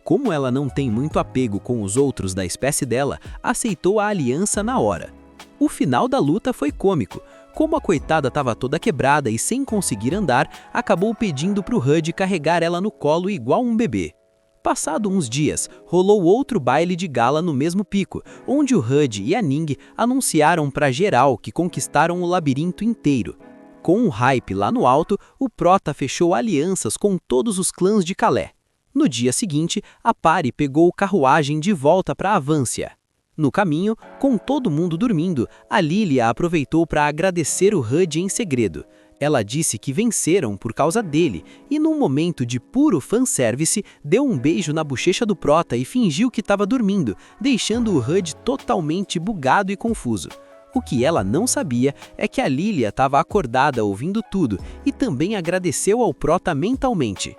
Como ela não tem muito apego com os outros da espécie dela, aceitou a aliança na hora. O final da luta foi cômico. Como a coitada estava toda quebrada e sem conseguir andar, acabou pedindo para o Rudd carregar ela no colo igual um bebê. Passado uns dias, rolou outro baile de gala no mesmo pico, onde o Rudd e a Ning anunciaram para geral que conquistaram o labirinto inteiro. Com o hype lá no alto, o Prota fechou alianças com todos os clãs de Kalé. No dia seguinte, a Pari pegou carruagem de volta para Avancia. No caminho, com todo mundo dormindo, a Lilia aproveitou para agradecer o Rudd em segredo. Ela disse que venceram por causa dele e, num momento de puro fanservice, deu um beijo na bochecha do Prota e fingiu que estava dormindo, deixando o Rudd totalmente bugado e confuso. O que ela não sabia é que a Lilia estava acordada ouvindo tudo e também agradeceu ao Prota mentalmente.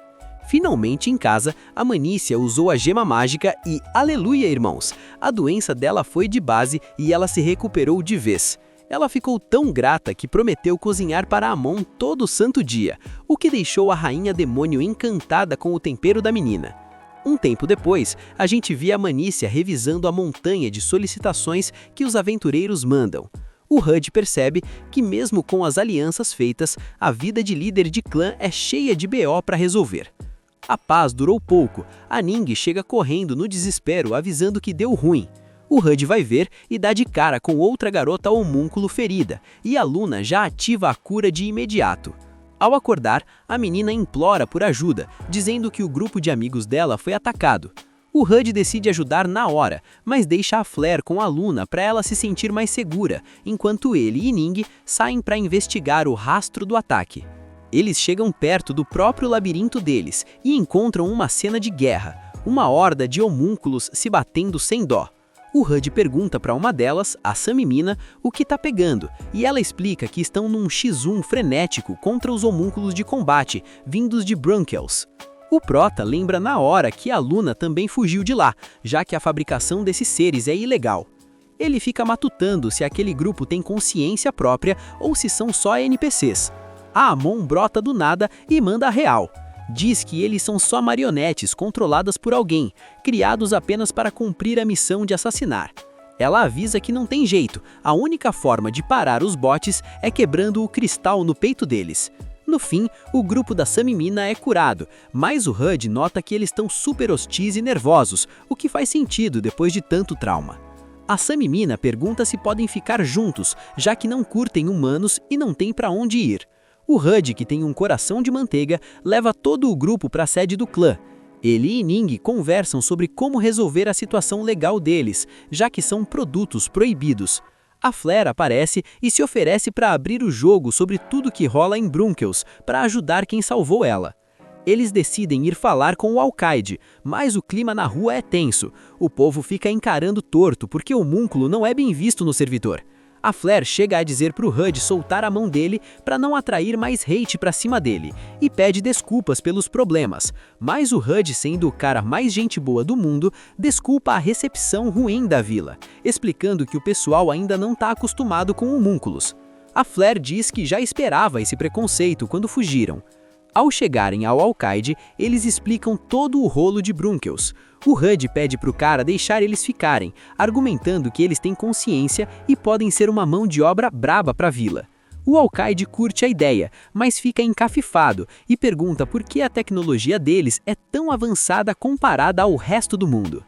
Finalmente em casa, a Manícia usou a gema mágica e, aleluia irmãos, a doença dela foi de base e ela se recuperou de vez. Ela ficou tão grata que prometeu cozinhar para Amon todo santo dia, o que deixou a rainha demônio encantada com o tempero da menina. Um tempo depois, a gente via a Manícia revisando a montanha de solicitações que os aventureiros mandam. O Rudd percebe que mesmo com as alianças feitas, a vida de líder de clã é cheia de BO para resolver. A paz durou pouco, a Ning chega correndo no desespero avisando que deu ruim. O Rudd vai ver e dá de cara com outra garota homúnculo ferida, e a Luna já ativa a cura de imediato. Ao acordar, a menina implora por ajuda, dizendo que o grupo de amigos dela foi atacado. O Rudd decide ajudar na hora, mas deixa a Flare com a Luna para ela se sentir mais segura, enquanto ele e Ning saem para investigar o rastro do ataque. Eles chegam perto do próprio labirinto deles e encontram uma cena de guerra, uma horda de homúnculos se batendo sem dó. O Rudd pergunta para uma delas, a Samimina, o que tá pegando, e ela explica que estão num X1 frenético contra os homúnculos de combate, vindos de Brunkels. O Prota lembra na hora que a Luna também fugiu de lá, já que a fabricação desses seres é ilegal. Ele fica matutando se aquele grupo tem consciência própria ou se são só NPCs. A Amon brota do nada e manda a real. Diz que eles são só marionetes controladas por alguém, criados apenas para cumprir a missão de assassinar. Ela avisa que não tem jeito, a única forma de parar os bots é quebrando o cristal no peito deles. No fim, o grupo da Samimina é curado, mas o Rudd nota que eles estão super hostis e nervosos, o que faz sentido depois de tanto trauma. A Samimina pergunta se podem ficar juntos, já que não curtem humanos e não tem para onde ir. O Rudd, que tem um coração de manteiga, leva todo o grupo para a sede do clã. Ele e Ning conversam sobre como resolver a situação legal deles, já que são produtos proibidos. A Flare aparece e se oferece para abrir o jogo sobre tudo que rola em Brunkels, para ajudar quem salvou ela. Eles decidem ir falar com o Alcaide, mas o clima na rua é tenso. O povo fica encarando torto porque o homúnculo não é bem visto no servidor. A Flare chega a dizer pro Rudd soltar a mão dele para não atrair mais hate pra cima dele, e pede desculpas pelos problemas, mas o Rudd, sendo o cara mais gente boa do mundo, desculpa a recepção ruim da vila, explicando que o pessoal ainda não tá acostumado com homúnculos. A Flare diz que já esperava esse preconceito quando fugiram. Ao chegarem ao Alcaide, eles explicam todo o rolo de Brunkels. O Rudd pede pro cara deixar eles ficarem, argumentando que eles têm consciência e podem ser uma mão de obra braba pra vila. O Alcaide curte a ideia, mas fica encafifado e pergunta por que a tecnologia deles é tão avançada comparada ao resto do mundo.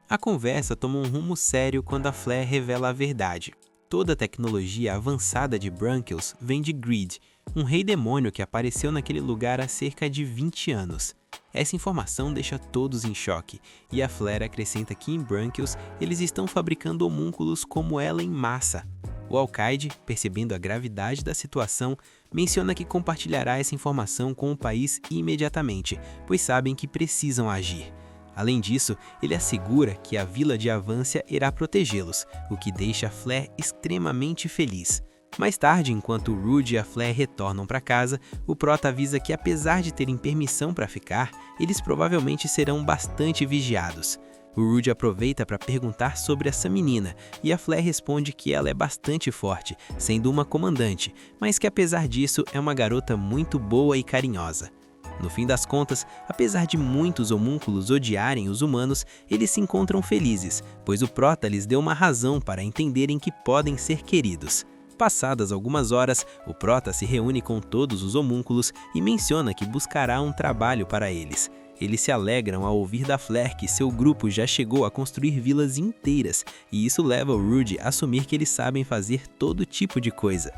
A conversa toma um rumo sério quando a Flare revela a verdade. Toda a tecnologia avançada de Brunkels vem de Greed, um rei demônio que apareceu naquele lugar há cerca de 20 anos. Essa informação deixa todos em choque, e a Flare acrescenta que em Brunkels eles estão fabricando homúnculos como ela em massa. O Alcaide, percebendo a gravidade da situação, menciona que compartilhará essa informação com o país imediatamente, pois sabem que precisam agir. Além disso, ele assegura que a vila de Avancia irá protegê-los, o que deixa a Flare extremamente feliz. Mais tarde, enquanto o Rudd e a Flare retornam para casa, o Prota avisa que apesar de terem permissão para ficar, eles provavelmente serão bastante vigiados. O Rudd aproveita para perguntar sobre essa menina, e a Flare responde que ela é bastante forte, sendo uma comandante, mas que apesar disso é uma garota muito boa e carinhosa. No fim das contas, apesar de muitos homúnculos odiarem os humanos, eles se encontram felizes, pois o Prota lhes deu uma razão para entenderem que podem ser queridos. Passadas algumas horas, o Prota se reúne com todos os homúnculos e menciona que buscará um trabalho para eles. Eles se alegram ao ouvir da Flare que seu grupo já chegou a construir vilas inteiras, e isso leva o Rude a assumir que eles sabem fazer todo tipo de coisa.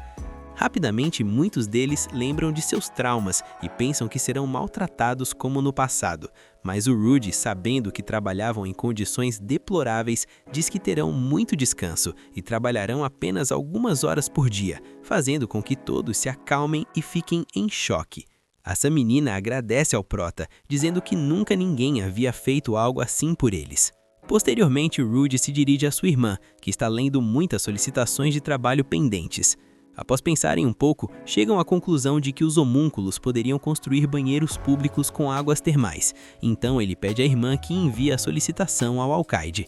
Rapidamente, muitos deles lembram de seus traumas e pensam que serão maltratados como no passado, mas o Rude, sabendo que trabalhavam em condições deploráveis, diz que terão muito descanso e trabalharão apenas algumas horas por dia, fazendo com que todos se acalmem e fiquem em choque. Essa menina agradece ao Prota, dizendo que nunca ninguém havia feito algo assim por eles. Posteriormente, o Rude se dirige à sua irmã, que está lendo muitas solicitações de trabalho pendentes. Após pensarem um pouco, chegam à conclusão de que os homúnculos poderiam construir banheiros públicos com águas termais, então ele pede à irmã que envie a solicitação ao alcaide.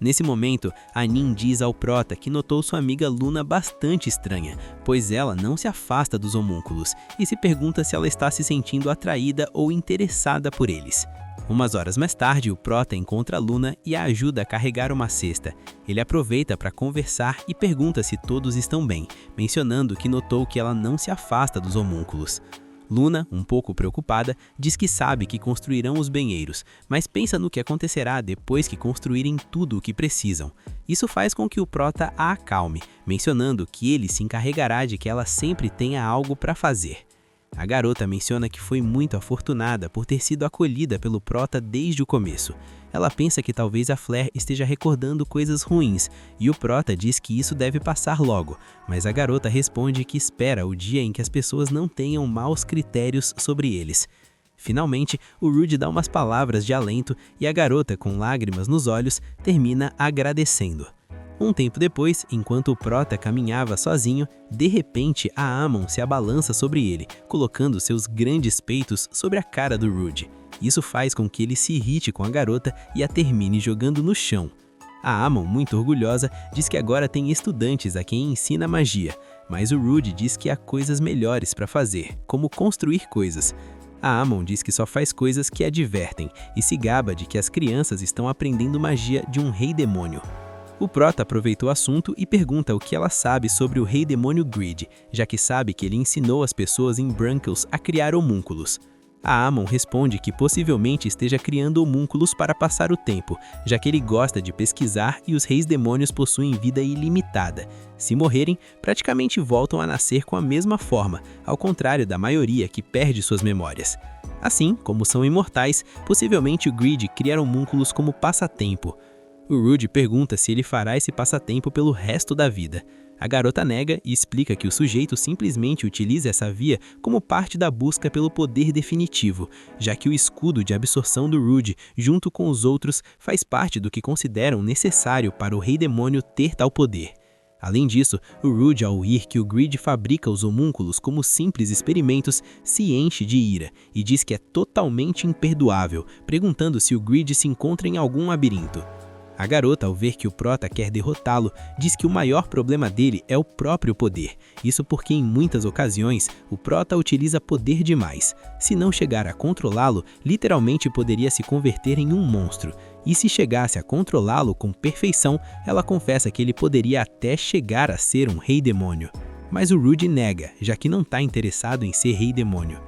Nesse momento, a Nin diz ao Prota que notou sua amiga Luna bastante estranha, pois ela não se afasta dos homúnculos e se pergunta se ela está se sentindo atraída ou interessada por eles. Umas horas mais tarde, o Prota encontra a Luna e a ajuda a carregar uma cesta. Ele aproveita para conversar e pergunta se todos estão bem, mencionando que notou que ela não se afasta dos homúnculos. Luna, um pouco preocupada, diz que sabe que construirão os banheiros, mas pensa no que acontecerá depois que construírem tudo o que precisam. Isso faz com que o Prota a acalme, mencionando que ele se encarregará de que ela sempre tenha algo para fazer. A garota menciona que foi muito afortunada por ter sido acolhida pelo Prota desde o começo. Ela pensa que talvez a Flare esteja recordando coisas ruins, e o Prota diz que isso deve passar logo, mas a garota responde que espera o dia em que as pessoas não tenham maus critérios sobre eles. Finalmente, o Rude dá umas palavras de alento e a garota, com lágrimas nos olhos, termina agradecendo. Um tempo depois, enquanto o Prota caminhava sozinho, de repente a Amon se abalança sobre ele, colocando seus grandes peitos sobre a cara do Rude. Isso faz com que ele se irrite com a garota e a termine jogando no chão. A Amon, muito orgulhosa, diz que agora tem estudantes a quem ensina magia, mas o Rude diz que há coisas melhores para fazer, como construir coisas. A Amon diz que só faz coisas que a divertem e se gaba de que as crianças estão aprendendo magia de um rei demônio. O Prota aproveitou o assunto e pergunta o que ela sabe sobre o rei demônio Greed, já que sabe que ele ensinou as pessoas em Brunkles a criar homúnculos. A Amon responde que possivelmente esteja criando homúnculos para passar o tempo, já que ele gosta de pesquisar e os reis demônios possuem vida ilimitada. Se morrerem, praticamente voltam a nascer com a mesma forma, ao contrário da maioria que perde suas memórias. Assim, como são imortais, possivelmente o Greed cria homúnculos como passatempo. O Rude pergunta se ele fará esse passatempo pelo resto da vida. A garota nega e explica que o sujeito simplesmente utiliza essa via como parte da busca pelo poder definitivo, já que o escudo de absorção do Rude, junto com os outros, faz parte do que consideram necessário para o rei demônio ter tal poder. Além disso, o Rude, ao ouvir que o Greed fabrica os homúnculos como simples experimentos, se enche de ira e diz que é totalmente imperdoável, perguntando se o Greed se encontra em algum labirinto. A garota, ao ver que o Prota quer derrotá-lo, diz que o maior problema dele é o próprio poder. Isso porque em muitas ocasiões o Prota utiliza poder demais. Se não chegar a controlá-lo, literalmente poderia se converter em um monstro. E se chegasse a controlá-lo com perfeição, ela confessa que ele poderia até chegar a ser um rei demônio. Mas o Rude nega, já que não está interessado em ser rei demônio.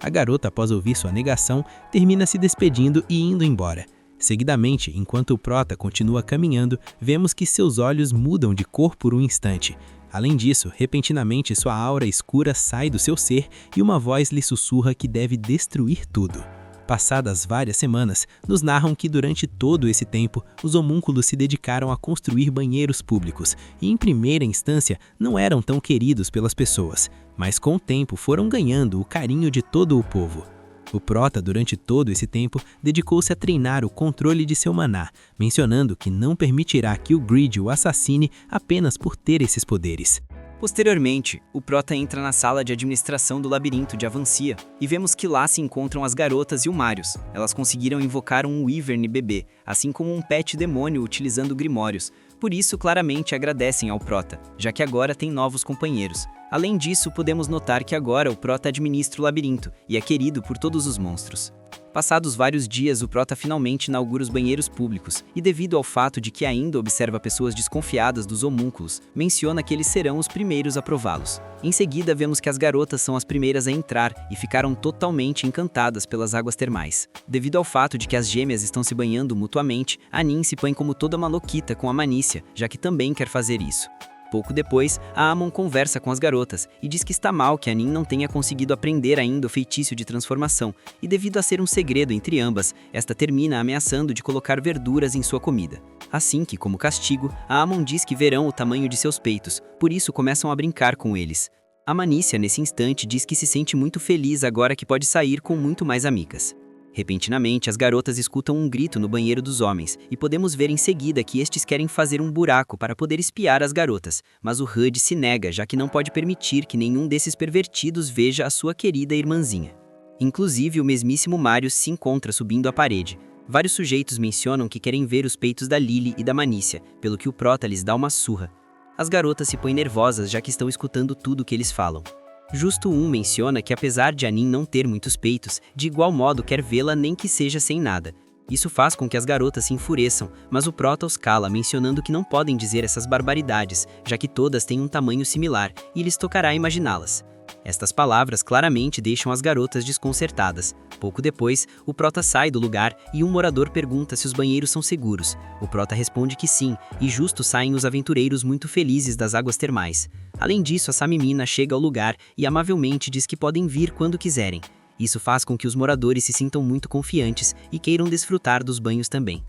A garota, após ouvir sua negação, termina se despedindo e indo embora. Seguidamente, enquanto o Prota continua caminhando, vemos que seus olhos mudam de cor por um instante. Além disso, repentinamente sua aura escura sai do seu ser e uma voz lhe sussurra que deve destruir tudo. Passadas várias semanas, nos narram que durante todo esse tempo, os homúnculos se dedicaram a construir banheiros públicos e, em primeira instância, não eram tão queridos pelas pessoas, mas com o tempo foram ganhando o carinho de todo o povo. O Prota, durante todo esse tempo, dedicou-se a treinar o controle de seu maná, mencionando que não permitirá que o Greed o assassine apenas por ter esses poderes. Posteriormente, o Prota entra na sala de administração do labirinto de Avancia, e vemos que lá se encontram as garotas e o Marius. Elas conseguiram invocar um Wyvern bebê, assim como um pet demônio utilizando grimórios. Por isso, claramente agradecem ao Prota, já que agora tem novos companheiros. Além disso, podemos notar que agora o Prota administra o labirinto e é querido por todos os monstros. Passados vários dias, o Prota finalmente inaugura os banheiros públicos e, devido ao fato de que ainda observa pessoas desconfiadas dos homúnculos, menciona que eles serão os primeiros a prová-los. Em seguida, vemos que as garotas são as primeiras a entrar e ficaram totalmente encantadas pelas águas termais. Devido ao fato de que as gêmeas estão se banhando mutuamente, a Nin se põe como toda maluquita com a Manícia, já que também quer fazer isso. Pouco depois, a Amon conversa com as garotas e diz que está mal que a Nin não tenha conseguido aprender ainda o feitiço de transformação, e devido a ser um segredo entre ambas, esta termina ameaçando de colocar verduras em sua comida. Assim que, como castigo, a Amon diz que verão o tamanho de seus peitos, por isso começam a brincar com eles. A Manícia, nesse instante, diz que se sente muito feliz agora que pode sair com muito mais amigas. Repentinamente, as garotas escutam um grito no banheiro dos homens, e podemos ver em seguida que estes querem fazer um buraco para poder espiar as garotas, mas o Hud se nega, já que não pode permitir que nenhum desses pervertidos veja a sua querida irmãzinha. Inclusive, o mesmíssimo Marius se encontra subindo a parede. Vários sujeitos mencionam que querem ver os peitos da Lily e da Manícia, pelo que o Prota lhes dá uma surra. As garotas se põem nervosas, já que estão escutando tudo o que eles falam. Justo um menciona que apesar de a Nin não ter muitos peitos, de igual modo quer vê-la nem que seja sem nada. Isso faz com que as garotas se enfureçam, mas o Prota os cala mencionando que não podem dizer essas barbaridades, já que todas têm um tamanho similar e lhes tocará imaginá-las. Estas palavras claramente deixam as garotas desconcertadas. Pouco depois, o Prota sai do lugar e um morador pergunta se os banheiros são seguros. O Prota responde que sim, e justo saem os aventureiros muito felizes das águas termais. Além disso, a Samimina chega ao lugar e amavelmente diz que podem vir quando quiserem. Isso faz com que os moradores se sintam muito confiantes e queiram desfrutar dos banhos também.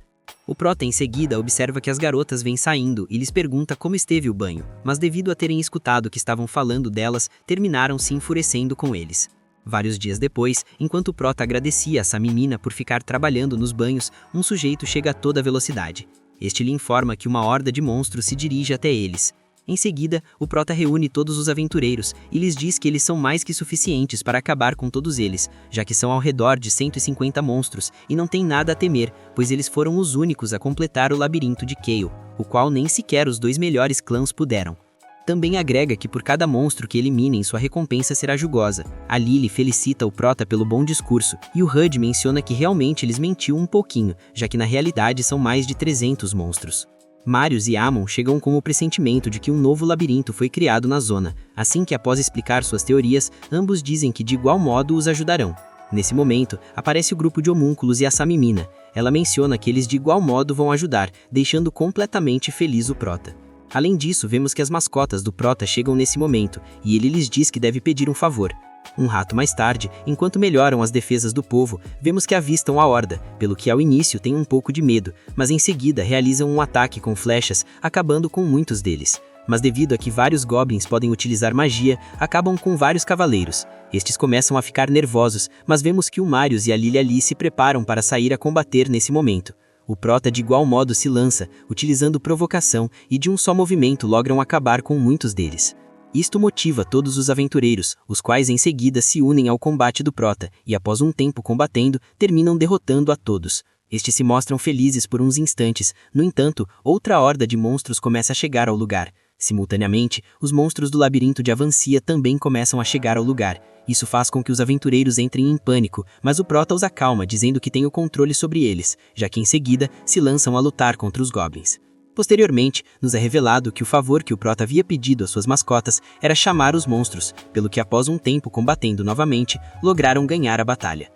O Prota em seguida observa que as garotas vêm saindo e lhes pergunta como esteve o banho, mas devido a terem escutado que estavam falando delas, terminaram se enfurecendo com eles. Vários dias depois, enquanto o Prota agradecia a Samimina por ficar trabalhando nos banhos, um sujeito chega a toda velocidade. Este lhe informa que uma horda de monstros se dirige até eles. Em seguida, o Prota reúne todos os aventureiros e lhes diz que eles são mais que suficientes para acabar com todos eles, já que são ao redor de 150 monstros e não tem nada a temer, pois eles foram os únicos a completar o labirinto de Kayle, o qual nem sequer os 2 melhores clãs puderam. Também agrega que por cada monstro que eliminem, sua recompensa será jugosa. A Lily felicita o Prota pelo bom discurso, e o Hud menciona que realmente eles mentiu um pouquinho, já que na realidade são mais de 300 monstros. Marius e Amon chegam com o pressentimento de que um novo labirinto foi criado na zona, assim que após explicar suas teorias, ambos dizem que de igual modo os ajudarão. Nesse momento, aparece o grupo de homúnculos e a Samimina. Ela menciona que eles de igual modo vão ajudar, deixando completamente feliz o Prota. Além disso, vemos que as mascotas do Prota chegam nesse momento, e ele lhes diz que deve pedir um favor. Um rato mais tarde, enquanto melhoram as defesas do povo, vemos que avistam a horda, pelo que ao início têm um pouco de medo, mas em seguida realizam um ataque com flechas, acabando com muitos deles. Mas devido a que vários goblins podem utilizar magia, acabam com vários cavaleiros. Estes começam a ficar nervosos, mas vemos que o Marius e a Lily ali se preparam para sair a combater nesse momento. O Prota de igual modo se lança, utilizando provocação, e de um só movimento logram acabar com muitos deles. Isto motiva todos os aventureiros, os quais em seguida se unem ao combate do Prota, e após um tempo combatendo, terminam derrotando a todos. Estes se mostram felizes por uns instantes, no entanto, outra horda de monstros começa a chegar ao lugar. Simultaneamente, os monstros do labirinto de Avancia também começam a chegar ao lugar. Isso faz com que os aventureiros entrem em pânico, mas o Prota os acalma dizendo que tem o controle sobre eles, já que em seguida se lançam a lutar contra os goblins. Posteriormente, nos é revelado que o favor que o Prota havia pedido às suas mascotas era chamar os monstros, pelo que após um tempo combatendo novamente, lograram ganhar a batalha.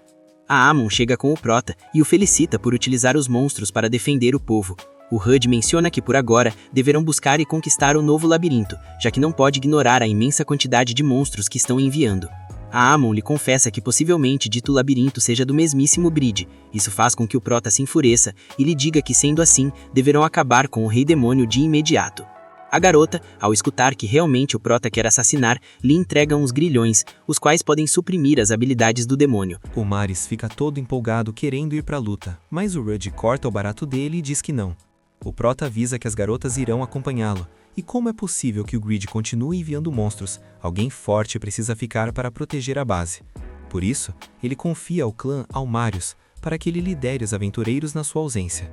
A Amon chega com o Prota e o felicita por utilizar os monstros para defender o povo. O Hud menciona que por agora deverão buscar e conquistar o novo labirinto, já que não pode ignorar a imensa quantidade de monstros que estão enviando. A Amon lhe confessa que possivelmente dito labirinto seja do mesmíssimo Bride. Isso faz com que o Prota se enfureça e lhe diga que, sendo assim, deverão acabar com o Rei Demônio de imediato. A garota, ao escutar que realmente o Prota quer assassinar, lhe entrega uns grilhões, os quais podem suprimir as habilidades do demônio. O Marius fica todo empolgado querendo ir pra luta, mas o Rudd corta o barato dele e diz que não. O Prota avisa que as garotas irão acompanhá-lo. E como é possível que o Grid continue enviando monstros? Alguém forte precisa ficar para proteger a base. Por isso, ele confia o clã ao Marius, para que ele lidere os aventureiros na sua ausência.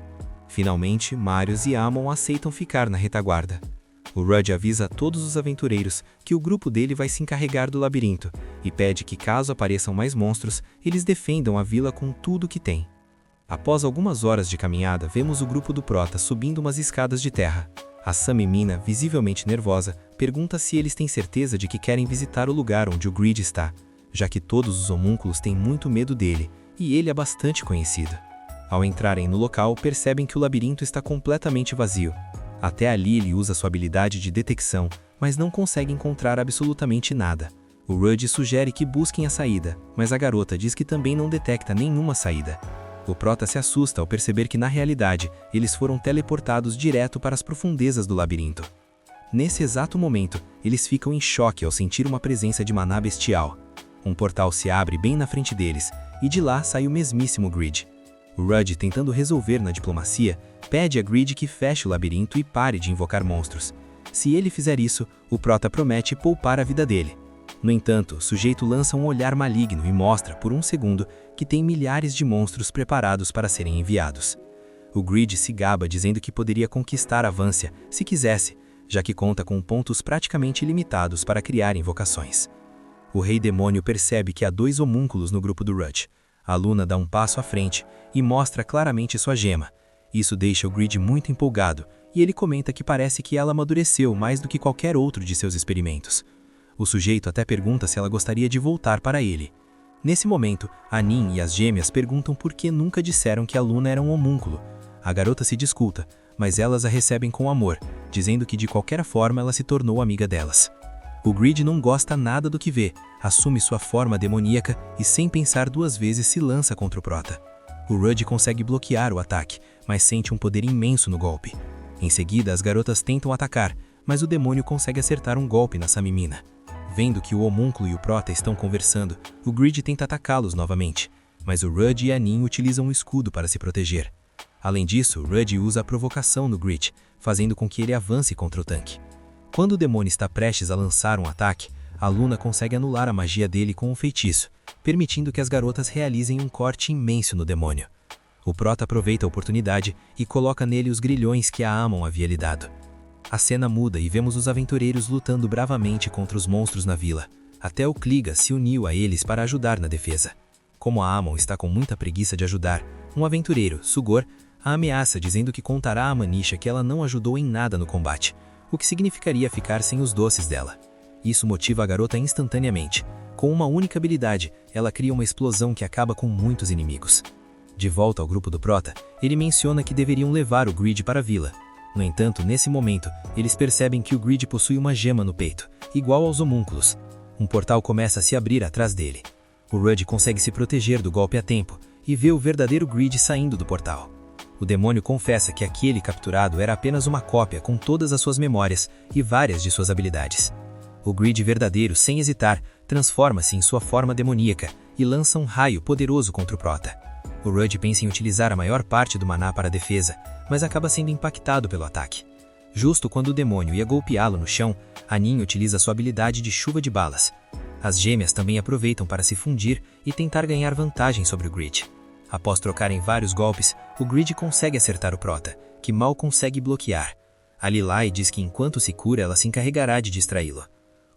Finalmente, Marius e Amon aceitam ficar na retaguarda. O Rudd avisa a todos os aventureiros que o grupo dele vai se encarregar do labirinto e pede que, caso apareçam mais monstros, eles defendam a vila com tudo que tem. Após algumas horas de caminhada, vemos o grupo do Prota subindo umas escadas de terra. A Sam e Mina, visivelmente nervosa, pergunta se eles têm certeza de que querem visitar o lugar onde o Grid está, já que todos os homúnculos têm muito medo dele, e ele é bastante conhecido. Ao entrarem no local, percebem que o labirinto está completamente vazio. Até ali ele usa sua habilidade de detecção, mas não consegue encontrar absolutamente nada. O Rudd sugere que busquem a saída, mas a garota diz que também não detecta nenhuma saída. O Prota se assusta ao perceber que, na realidade, eles foram teleportados direto para as profundezas do labirinto. Nesse exato momento, eles ficam em choque ao sentir uma presença de maná bestial. Um portal se abre bem na frente deles, e de lá sai o mesmíssimo Grid. O Rudd, tentando resolver na diplomacia, pede a Grid que feche o labirinto e pare de invocar monstros. Se ele fizer isso, o Prota promete poupar a vida dele. No entanto, o sujeito lança um olhar maligno e mostra, por um segundo, que tem milhares de monstros preparados para serem enviados. O Grid se gaba dizendo que poderia conquistar a Vância, se quisesse, já que conta com pontos praticamente ilimitados para criar invocações. O Rei Demônio percebe que há 2 homúnculos no grupo do Rudd. A Luna dá um passo à frente e mostra claramente sua gema. Isso deixa o Grid muito empolgado, e ele comenta que parece que ela amadureceu mais do que qualquer outro de seus experimentos. O sujeito até pergunta se ela gostaria de voltar para ele. Nesse momento, a Nin e as gêmeas perguntam por que nunca disseram que a Luna era um homúnculo. A garota se desculpa, mas elas a recebem com amor, dizendo que de qualquer forma ela se tornou amiga delas. O Grid não gosta nada do que vê, assume sua forma demoníaca e, sem pensar 2 vezes, se lança contra o Prota. O Rudd consegue bloquear o ataque, mas sente um poder imenso no golpe. Em seguida, as garotas tentam atacar, mas o demônio consegue acertar um golpe na Sam e Mina. Vendo que o homúnculo e o Prota estão conversando, o Grid tenta atacá-los novamente, mas o Rudd e a Nin utilizam um escudo para se proteger. Além disso, o Rudd usa a provocação no Grid, fazendo com que ele avance contra o tanque. Quando o demônio está prestes a lançar um ataque, a Luna consegue anular a magia dele com um feitiço, permitindo que as garotas realizem um corte imenso no demônio. O Prota aproveita a oportunidade e coloca nele os grilhões que a Amon havia lhe dado. A cena muda e vemos os aventureiros lutando bravamente contra os monstros na vila. Até o Kliga se uniu a eles para ajudar na defesa. Como a Amon está com muita preguiça de ajudar, um aventureiro, Sugor, a ameaça dizendo que contará a Manisha que ela não ajudou em nada no combate, o que significaria ficar sem os doces dela. Isso motiva a garota instantaneamente. Com uma única habilidade, ela cria uma explosão que acaba com muitos inimigos. De volta ao grupo do Prota, ele menciona que deveriam levar o Grid para a vila. No entanto, nesse momento, eles percebem que o Grid possui uma gema no peito, igual aos homúnculos. Um portal começa a se abrir atrás dele. O Rudd consegue se proteger do golpe a tempo e vê o verdadeiro Grid saindo do portal. O demônio confessa que aquele capturado era apenas uma cópia com todas as suas memórias e várias de suas habilidades. O Grid verdadeiro, sem hesitar, transforma-se em sua forma demoníaca e lança um raio poderoso contra o Prota. O Rudd pensa em utilizar a maior parte do maná para a defesa, mas acaba sendo impactado pelo ataque. Justo quando o demônio ia golpeá-lo no chão, a Nin utiliza sua habilidade de chuva de balas. As gêmeas também aproveitam para se fundir e tentar ganhar vantagem sobre o Grid. Após trocarem vários golpes, o Grid consegue acertar o Prota, que mal consegue bloquear. A Lilai diz que enquanto se cura, ela se encarregará de distraí-lo.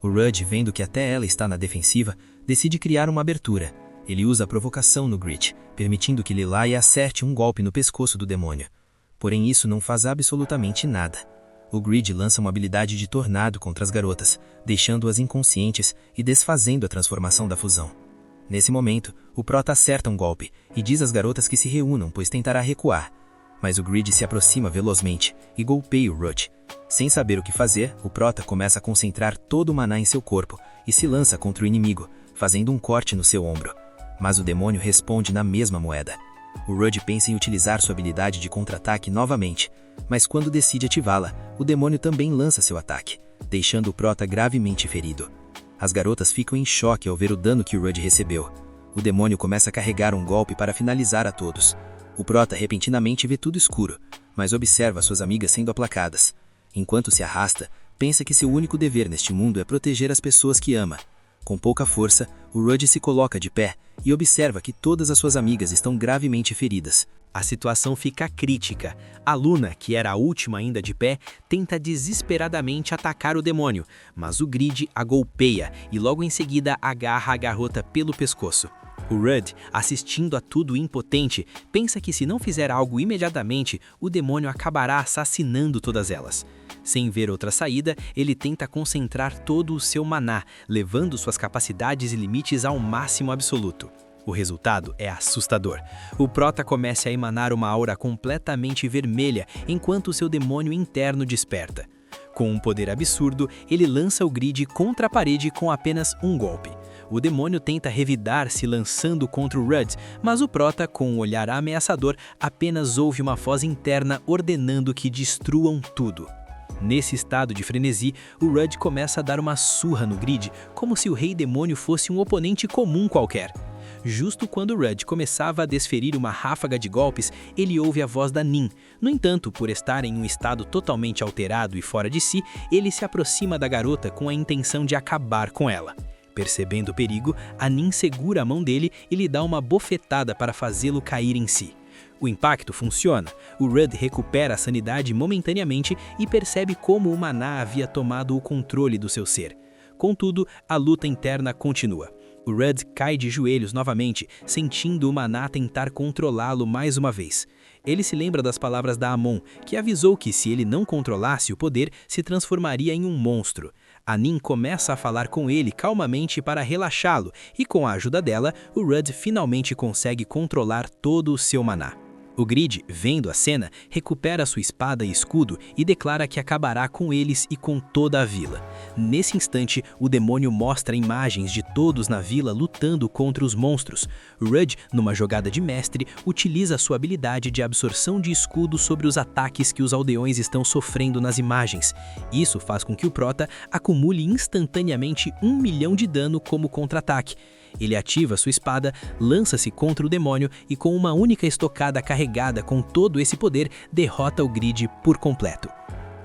O Rudd, vendo que até ela está na defensiva, decide criar uma abertura. Ele usa a provocação no Grid, permitindo que Lilai acerte um golpe no pescoço do demônio. Porém, isso não faz absolutamente nada. O Grid lança uma habilidade de tornado contra as garotas, deixando-as inconscientes e desfazendo a transformação da fusão. Nesse momento, o Prota acerta um golpe e diz às garotas que se reúnam, pois tentará recuar. Mas o Grid se aproxima velozmente e golpeia o Rudd. Sem saber o que fazer, o Prota começa a concentrar todo o maná em seu corpo e se lança contra o inimigo, fazendo um corte no seu ombro. Mas o demônio responde na mesma moeda. O Rudd pensa em utilizar sua habilidade de contra-ataque novamente, mas quando decide ativá-la, o demônio também lança seu ataque, deixando o Prota gravemente ferido. As garotas ficam em choque ao ver o dano que o Rudd recebeu. O demônio começa a carregar um golpe para finalizar a todos. O Prota repentinamente vê tudo escuro, mas observa suas amigas sendo aplacadas. Enquanto se arrasta, pensa que seu único dever neste mundo é proteger as pessoas que ama. Com pouca força, o Rudd se coloca de pé e observa que todas as suas amigas estão gravemente feridas. A situação fica crítica. A Luna, que era a última ainda de pé, tenta desesperadamente atacar o demônio, mas o Grid a golpeia e logo em seguida agarra a garota pelo pescoço. O Rudd, assistindo a tudo impotente, pensa que se não fizer algo imediatamente, o demônio acabará assassinando todas elas. Sem ver outra saída, ele tenta concentrar todo o seu maná, levando suas capacidades e limites ao máximo absoluto. O resultado é assustador. O Prota começa a emanar uma aura completamente vermelha, enquanto seu demônio interno desperta. Com um poder absurdo, ele lança o Grid contra a parede com apenas um golpe. O demônio tenta revidar se lançando contra o Rudd, mas o Prota, com um olhar ameaçador, apenas ouve uma voz interna ordenando que destruam tudo. Nesse estado de frenesi, o Rudd começa a dar uma surra no Grid, como se o Rei Demônio fosse um oponente comum qualquer. Justo quando o Rudd começava a desferir uma ráfaga de golpes, ele ouve a voz da Nin. No entanto, por estar em um estado totalmente alterado e fora de si, ele se aproxima da garota com a intenção de acabar com ela. Percebendo o perigo, a Nin segura a mão dele e lhe dá uma bofetada para fazê-lo cair em si. O impacto funciona. O Rudd recupera a sanidade momentaneamente e percebe como o maná havia tomado o controle do seu ser. Contudo, a luta interna continua. O Rudd cai de joelhos novamente, sentindo o maná tentar controlá-lo mais uma vez. Ele se lembra das palavras da Amon, que avisou que se ele não controlasse o poder, se transformaria em um monstro. A Nin começa a falar com ele calmamente para relaxá-lo, e com a ajuda dela, o Rudd finalmente consegue controlar todo o seu maná. O Grid, vendo a cena, recupera sua espada e escudo e declara que acabará com eles e com toda a vila. Nesse instante, o demônio mostra imagens de todos na vila lutando contra os monstros. Rudd, numa jogada de mestre, utiliza sua habilidade de absorção de escudo sobre os ataques que os aldeões estão sofrendo nas imagens. Isso faz com que o Prota acumule instantaneamente 1 milhão de dano como contra-ataque. Ele ativa sua espada, lança-se contra o demônio e com uma única estocada carregada com todo esse poder, derrota o Grid por completo.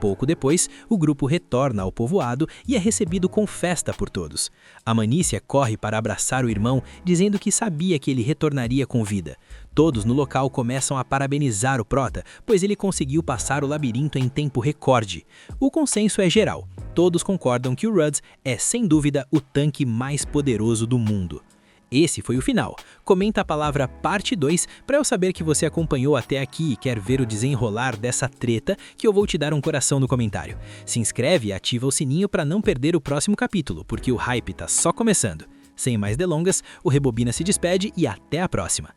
Pouco depois, o grupo retorna ao povoado e é recebido com festa por todos. A Manícia corre para abraçar o irmão, dizendo que sabia que ele retornaria com vida. Todos no local começam a parabenizar o Prota, pois ele conseguiu passar o labirinto em tempo recorde. O consenso é geral. Todos concordam que o Rudd é, sem dúvida, o tanque mais poderoso do mundo. Esse foi o final. Comenta a palavra parte 2 para eu saber que você acompanhou até aqui e quer ver o desenrolar dessa treta, que eu vou te dar um coração no comentário. Se inscreve e ativa o sininho para não perder o próximo capítulo, porque o hype tá só começando. Sem mais delongas, o Rebobina se despede e até a próxima.